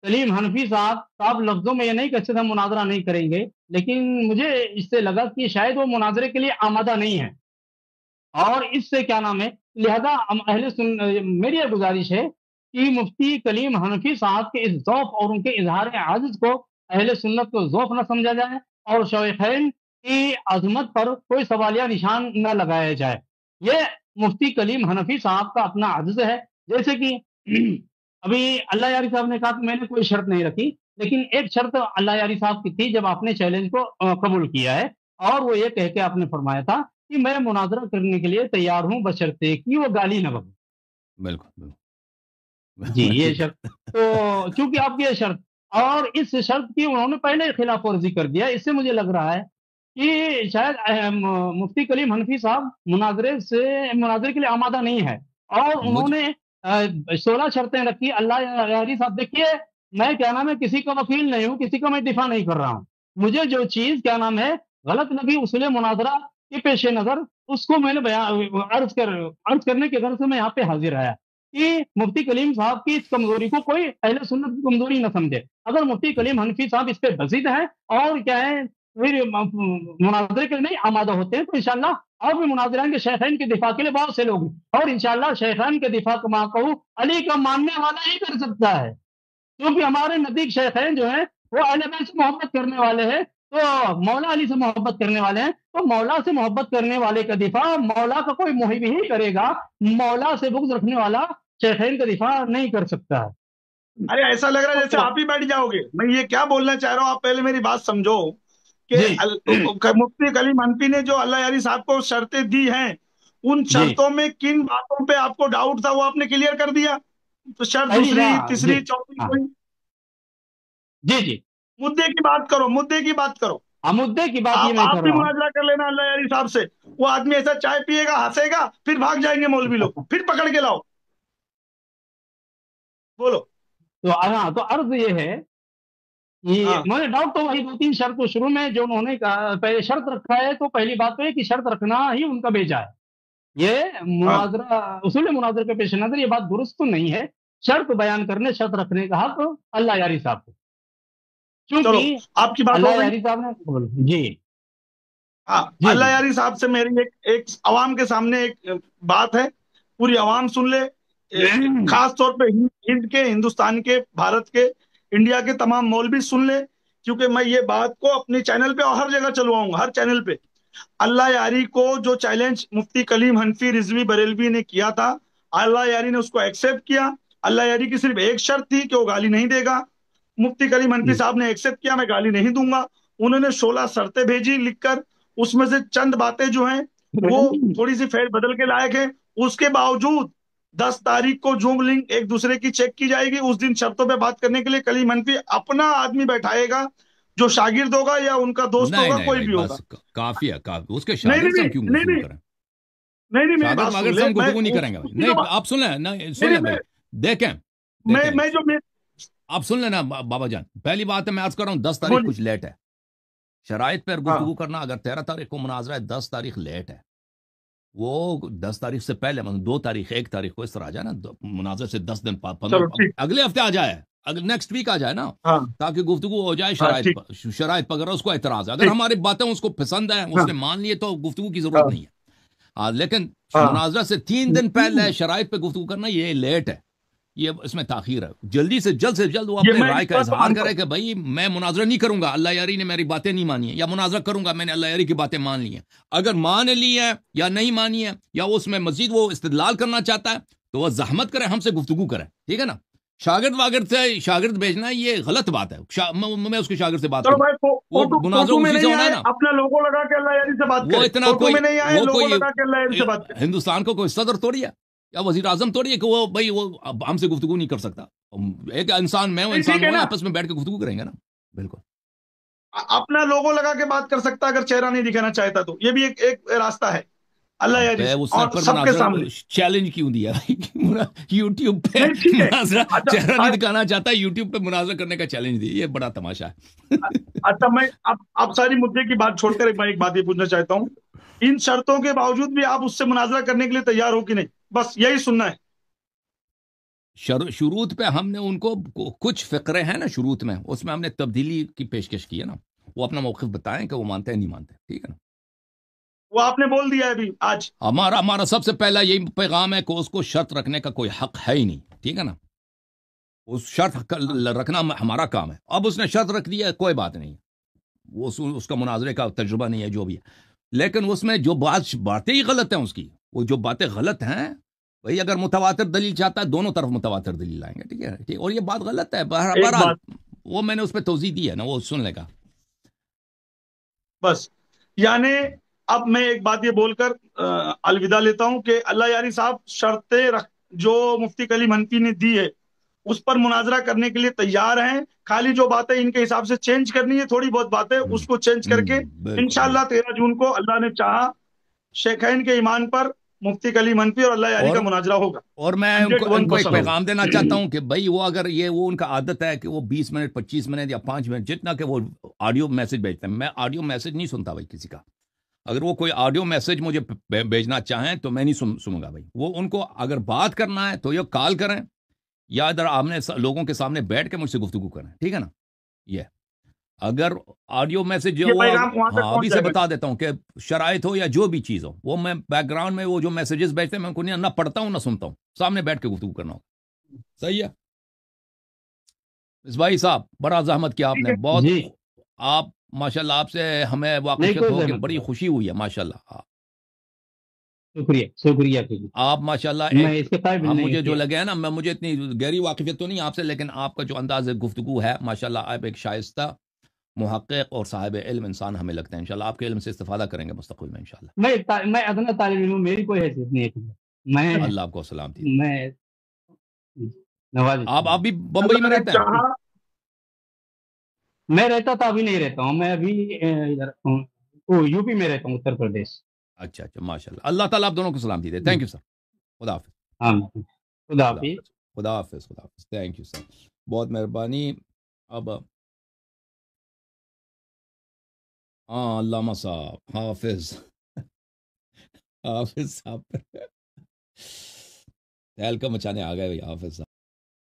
کلیم حنفی صاحب لفظوں میں یہ نہیں کہ ہم مناظرہ نہیں کریں گے، لیکن مجھے اس سے لگا کہ شاید وہ مناظرے کے لیے آمادہ نہیں ہے، اور اس سے کیا نام ہے، لہذا میری یہ گزارش ہے کہ مفتی کلیم حنفی صاحب کے اس ذوق اور ان کے اظہار عاجز کو اہل سنت کو ذوق نہ سمجھا جائے، اور شیخین کی عظمت پر کوئی سوالیہ نشان نہ لگایا جائے، یہ مفتی کلیم حنفی صاحب کا اپنا عجز ہے، جیسے کہ ابھی اللہ یاری صاحب نے کہا کہ میں نے کوئی شرط نہیں رکھی، لیکن ایک شرط اللہ یاری صاحب کی تھی جب آپ نے چیلنج کو قبول کیا ہے، اور وہ یہ کہہ کے آپ نے فرمایا تھا کہ میں مناظرہ کرنے کے لیے تیار ہوں بشرطے کہ وہ گالی نہ بکے۔ بالکل جی یہ بالکل شرط، تو چونکہ آپ کی یہ شرط، اور اس شرط کی انہوں نے پہلے خلاف ورزی کر دیا، اس سے مجھے لگ رہا ہے کہ شاید مفتی کلیم حنفی صاحب مناظرے کے لیے آمادہ نہیں ہے، اور انہوں مجھ نے 16 شرطیں رکھی۔ اللہ یاری صاحب دیکھیے، میں کیا نام ہے کسی کا وکیل نہیں ہوں، کسی کا میں دفاع نہیں کر رہا ہوں، مجھے جو چیز کیا نام ہے غلط لگی اصول مناظرہ کے پیش نظر اس کو میں نے عرض کرنے کے غرض سے میں یہاں پہ حاضر آیا کہ مفتی کلیم صاحب کی اس کمزوری کو کوئی اہل سنت کی کمزوری نہ سمجھے۔ اگر مفتی کلیم حنفی صاحب اس پہ بزید ہیں اور کیا ہے پھر مناظرے کے لیے نہیں آمادہ ہوتے ہیں، تو انشاءاللہ اور بھی مناظرین کے شیخین کے دفاع کے لیے بہت سے لوگ ہیں، اور انشاءاللہ شیخین کے دفاع کا کہوں علی کا ماننے والا ہی کر سکتا ہے، کیونکہ ہمارے نزدیک شیخین جو ہیں وہ اہل بیت سے محبت کرنے والے ہیں، تو مولا علی سے محبت کرنے والے ہیں، تو مولا سے محبت کرنے والے کا دفاع مولا کا کوئی محب ہی کرے گا، مولا سے بغض رکھنے والا شیخین کا دفاع نہیں کر سکتا ہے۔ ارے ایسا لگ رہا ہے جیسے آپ ہی بیٹھ جاؤ گے، میں یہ کیا بولنا چاہ رہا ہوں، آپ پہلے میری بات سمجھو کہ جی مفتی کلیم حنفی نے جو اللہ یاری صاحب کو شرطیں دی ہیں، ان جی شرطوں میں کن باتوں پہ آپ کو ڈاؤٹ تھا وہ آپ نے کلیئر کر دیا، تو شرط پہلی دوسری بات جی تیسری چوتھی ہاں کوئی جی جی مدعے کی بات کرو، مدعے کی بات کرو۔ مدعے کی بات یہ میں آپ کر بھی رہا مناظرہ کر لینا اللہ یاری صاحب سے، وہ آدمی ایسا چائے پیے گا ہنسے گا پھر بھاگ جائیں گے مولوی لوگ، ہوں۔ پھر پکڑ کے لاؤ، بولو۔ تو ہاں، تو عرض یہ ہے ہاں کہ مجھے ڈاؤٹ تو وہی 2-3 شرط تو شروع میں جو انہوں نے پہلے شرط رکھا ہے، تو پہلی بات تو ہے کہ شرط رکھنا ہی ان کا بیجا ہے، یہ ہاں مناظرہ اصول مناظرے کے پیش نظر یہ بات درست تو نہیں ہے، شرط بیان کرنے شرط رکھنے کا حق اللہ یاری صاحب کو، چلو چونکہ آپ کی بات ہو اللہ گئی۔ یاری صاحب نے جی ہاں جی اللہ جی یاری صاحب سے میری ایک عوام کے سامنے ایک بات ہے، پوری عوام سن لے، خاص طور پہ ہند کے، ہندوستان کے، بھارت کے، انڈیا کے تمام مولوی سن لے، کیونکہ میں یہ بات کو اپنی چینل پہ اور ہر جگہ چلواؤں گا، ہر چینل پہ۔ اللہ یاری کو جو چیلنج مفتی کلیم حنفی رضوی بریلوی نے کیا تھا، اللہ یاری نے اس کو ایکسپٹ کیا۔ اللہ یاری کی صرف ایک شرط تھی کہ وہ گالی نہیں دے گا، مفتی کلیم حنفی صاحب نے ایکسپٹ کیا، میں گالی نہیں دوں گا۔ انہوں نے 16 شرطیں بھیجی لکھ کر، اس میں سے چند باتیں جو ہیں وہ تھوڑی سی فیر بدل کے لائق ہے، اس کے باوجود 10 تاریخ کو زوم لنک ایک دوسرے کی چیک کی جائے گی، اس دن شرطوں پہ بات کرنے کے لیے کلیم حنفی اپنا آدمی بیٹھائے گا، جو شاگرد ہوگا یا ان کا دوست نہیں ہوگا، نہیں کوئی بھائی بھی ہوگا۔ بس کافی ہے، کافی اس کے نہیں شاگرد نہیں سے ہم کیوں نہیں گفتگو نہیں کریں؟ نہیں نہیں، میری شاگرد بات واگر سن سے لے، ہم میں گفتگو نہیں کریں گے بھائی، نہیں آپ سن لیں، نہیں سن لیں بھائی، دیکھیں دیکھیں میں جو آپ سن لینا بابا جان، پہلی بات ہے میں عرض کر رہا ہوں 10 تاریخ کچھ لیٹ ہے، شرائط پر ہاں گفتگو کرنا، اگر 13 تاریخ کو مناظرہ ہے، 10 تاریخ لیٹ ہے، وہ 10 تاریخ سے پہلے 2 تاریخ 1 تاریخ کو اس طرح آ جائے نا، مناظر سے 10 دن 15 چلو ٹھیک، اگلے ہفتے آ جائے، نیکسٹ ویک آ جائے نا، ہاں تاکہ گفتگو ہو جائے ہاں شرائط ٹھیک پر، شرائط پر اگر اس کو اعتراض ہے، اگر ٹھیک، ہماری باتیں اس کو پسند ہیں، اس ہاں نے مان لیے تو گفتگو کی ہاں ضرورت نہیں ہے، لیکن ہاں مناظرہ سے 3 دن پہلے شرائط پہ گفتگو کرنا یہ لیٹ ہے، یہ اس میں تاخیر ہے، جلدی سے جلد وہ یہ اپنے میں رائے اس کا بات کو اظہار مانتا کرے ہوں۔ کہ بھائی میں مناظرہ نہیں کروں گا، اللہ یاری نے میری باتیں نہیں مانی ہیں، یا مناظرہ کروں گا، میں نے اللہ یاری کی باتیں مان لی ہیں، اگر مان لی ہے یا نہیں مانی ہے، یا اس میں مزید وہ استدلال کرنا چاہتا ہے تو وہ زحمت کرے، ہم سے گفتگو کرے، ٹھیک ہے نا؟ شاگرد سے شاگرد بھیجنا یہ غلط بات ہے، میں اس کے شاگرد سے بات چلو کروں، بھائی، وہ مناظرہ فوٹو میں اسی سے نہیں ہونا ہے آئے، نا، اپنا لوگو لگا کے اللہ یاری سے بات وہ کرے، اتنا فوٹو کوئی میں نہیں آئے، وہ لوگو کوئی لگا کے اللہ یاری سے بات کرے۔ ہندوستان کو کوئی صدر توڑی ہے یا وزیر اعظم توڑی ہے کہ وہ بھائی وہ ہم سے گفتگو نہیں کر سکتا، ایک انسان میں ہوں، نہیں انسان ٹھیک ہے وہ نا، آپس میں بیٹھ کے گفتگو کریں گے نا، بالکل۔ اپنا لوگو لگا کے بات کر سکتا اگر چہرہ نہیں دکھانا چاہتا تو، یہ بھی ایک راستہ ہے اللہ یاری اب سے، اس نے اور پھر سب کے مناظرہ سامنے۔ چیلنج کیوں دیا یوٹیوب پہ نہیں ٹھیک ہے، مناظرہ اچھا چہرہ نہیں دکھانا چاہتا، یوٹیوب پہ مناظرہ کرنے کا چیلنج دی، یہ بڑا تماشا ہے۔ اچھا میں اب ساری مدعے کی بات چھوڑ کر میں ایک بات یہ پوچھنا چاہتا ہوں، ان شرطوں کے باوجود بھی آپ اس سے مناظرہ کرنے کے لیے تیار ہو کہ نہیں؟ بس یہی سننا ہے۔ شروط پہ ہم نے ان کو کچھ فقرے ہیں نا شروط میں، اس میں ہم نے تبدیلی کی پیشکش کی ہے نا، وہ اپنا موقف بتائیں کہ وہ مانتے ہیں نہیں مانتے، ٹھیک ہے نا؟ وہ آپ نے بول دیا ہے ابھی آج۔ ہمارا سب سے پہلا یہی پیغام ہے کہ اس کو شرط رکھنے کا کوئی حق ہے ہی نہیں، ٹھیک ہے نا؟ اس شرط رکھنا ہمارا کام ہے، اب اس نے شرط رکھ دیا، کوئی بات نہیں، وہ اس کا مناظرے کا تجربہ نہیں ہے جو بھی ہے، لیکن اس میں جو باتیں ہی غلط ہیں، اس کی وہ جو باتیں غلط ہیں بھائی اگر متواتر دلیل چاہتا ہے دونوں طرف متواتر دلیل لائیں گے، ٹھیک ہے ٹھیک، اور یہ بات غلط ہے ایک بہرحال بات وہ میں نے اس پہ توضیح دی ہے نا، وہ سن لے گا. بس، یعنی اب میں ایک بات یہ بول کر الوداع لیتا ہوں کہ اللہ یاری صاحب شرطیں جو مفتی کلیم حنفی نے دی ہے اس پر مناظرہ کرنے کے لیے تیار ہیں، خالی جو باتیں ان کے حساب سے چینج کرنی ہے، تھوڑی بہت باتیں اس کو چینج کر کے بالکل انشاءاللہ 13 جون کو اللہ نے چاہا شیخین کے ایمان پر مفتی کلیم حنفی اور اللہ یاری کا مناظرہ ہوگا. اور میں ان کو 101% ایک پیغام دینا چاہتا ہوں کہ بھائی وہ اگر وہ ان کا عادت ہے کہ وہ 20 منٹ 25 منٹ یا 5 منٹ جتنا کہ وہ آڈیو میسج بھیجتے ہیں، میں آڈیو میسج نہیں سنتا بھائی کسی کا. اگر وہ کوئی آڈیو میسج مجھے بھیجنا چاہیں تو میں نہیں سنوں گا بھائی. وہ ان کو اگر بات کرنا ہے تو یہ کال کریں یا ادھر آمنے لوگوں کے سامنے بیٹھ کے مجھ سے گفتگو کریں، ٹھیک ہے نا. یہ اگر آڈیو میسج یہ پیغام وہاں تک ابھی پہنچ سے جائے گا. بتا دیتا ہوں کہ شرائط ہو یا جو بھی چیز ہو، وہ میں بیک گراؤنڈ میں وہ جو میسیجز بھیجتے ہیں میں ان کو نہ پڑھتا ہوں نہ سنتا ہوں، سامنے بیٹھ کے گفتگو کرنا ہوگا. صحیح ہے اس بھائی صاحب، بڑا زحمت کیا آپ ٹھیک نے، ہے بہت جی آپ ماشاءاللہ آپ سے ہمیں نہیں، واقفیت کوئی ہو کے زحمت بڑی نہیں، خوشی ہوئی ہے ماشاءاللہ. شکریہ شکریہ شکریہ. آپ ماشاءاللہ میں ایک اس کے قابل ہم نہیں مجھے جو کیا. لگے ہے نا، مجھے اتنی گہری واقفیت تو نہیں آپ سے، لیکن آپ کا جو انداز گفتگو ہے ماشاءاللہ، آپ ایک شائستہ محقق اور صاحب علم انسان ہمیں لگتا ہے. انشاءاللہ آپ کے علم سے استفادہ کریں گے مستقبل میں انشاءاللہ. میں ادنا طالب علم ہوں، میری کوئی حیثیت نہیں ہے. اللہ آپ کو سلامتی. میں نواز آپ بھی بمبئی اللہ میں نے رہتے ہیں؟ چاہا. میں رہتا تھا، ابھی نہیں رہتا ہوں. میں ابھی ادھر یو پی میں رہتا ہوں، اتر پردیش. اچھا ماشاءاللہ. اللہ تعالیٰ آپ دونوں کو سلامتی دے. Thank you sir. خدا حافظ. ہاں، خدا خدا حافظ. حافظ. خدا حافظ. خدا حافظ. تھینک یو سر، بہت مہربانی. اب ہاں علامہ صاحب حافظ حافظ صاحب تہلکا مچانے آ گئے بھائی حافظ صاحب.